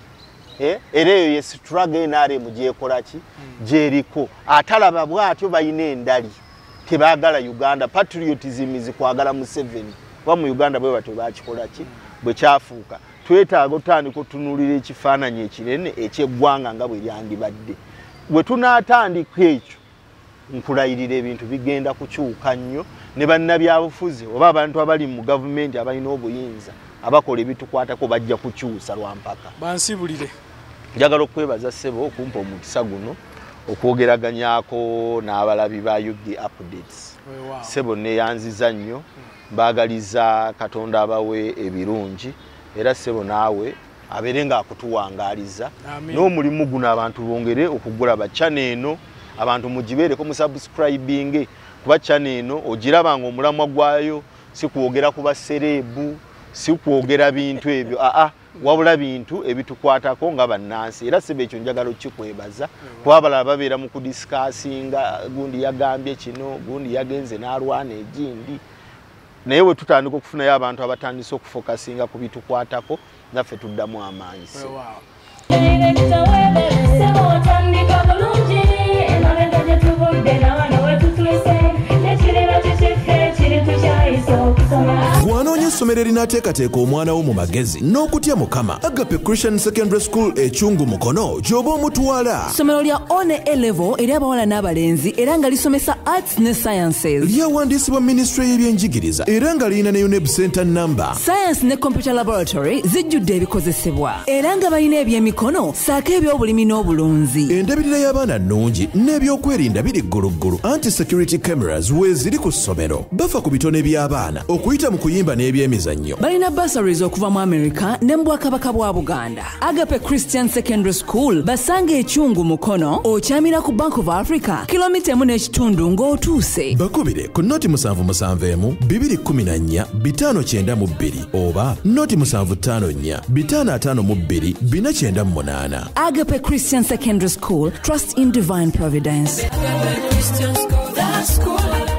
era eyo ye struggle NRM gyekolaki gyeriko atalaba bwatyo bayina endali tebaagala Uganda patriotism zikwagala Museveni wa mu Uganda bwe batyo bakikolaki bwe kyafuuka twetaaga otandika otunuulira ekifaananyi ekinene ekyeggwanga nga bwe lyandibadde bwe tunaatandika ekyo nkulayirira ebintu bigenda kukyuka nnyo ne bannabyabufuzi oba abantu abali mu gavumenti abalina obuyinza abakola ebitukwatako bajja kukyusa lwampaka bansibulire njagala okwebaza ssebo okumpa omukisa guno okwogeraganyako n'abalabi ba UD updates ssebo neyanziza nnyo mbaagaliza Katonda abawe ebirungi era ssebo naawe abeere ng'akutuwangaaliza n'omulimu guno abantu bongere okugula channel eno abantu mugibeereko mu subscribing kuba channel eno ogiraba nga omulamwa gwayo si kwogera ku baserebu si kwogera bintu ebyo wabula bintu ebitukwatako nga bannansi era ssebo ekyo njagala okikwebaza kuba abalala babeera mu kudisikasinga gundi yagambye kino gundi yagenze n'alwana egindi naye bwe tutandika okufunayo abantu abatandise okufokasinga ku bitukwatako naffe tuddamu amaanyi Gwanoonya essomero erinaateekateeka omwana wo mu magezi n'okutya Mukama Agape Christian Secondary School ekyungu Mukono gy'oba omutwala. Ssomero lya one A-level eri abawala n'abalenzi era nga lisomesa arts ne sciences. Lyawandiisibwa Ministry y'ebyenjigiriza era nga lirina ne UNEB Center number. Science ne computer laboratory zijjudde ebikozesebwa era nga balina ebyemikono saako eby'obulimi n'obulunzi. Endabirira y'abaana nnungi n'ebyokwerinda biri gguluggulu anti-security cameras weeziri ku ssomero. Bafa ku bitone by'abaana okuyita mu kuyimba n'ebyemizannyo. Balina bursaries okuva mu America ne mu Bwakabaka bwa Buganda. Agape Christian Secondary School basange ekyungu Mukono okyamira ku Bank of Africa kilomita 1.5 ng'otuuse. Bakubire ku noti 771 214 592 oba noti 754 552 498. Agape Christian Secondary School, trust in divine providence. Christian school, that school.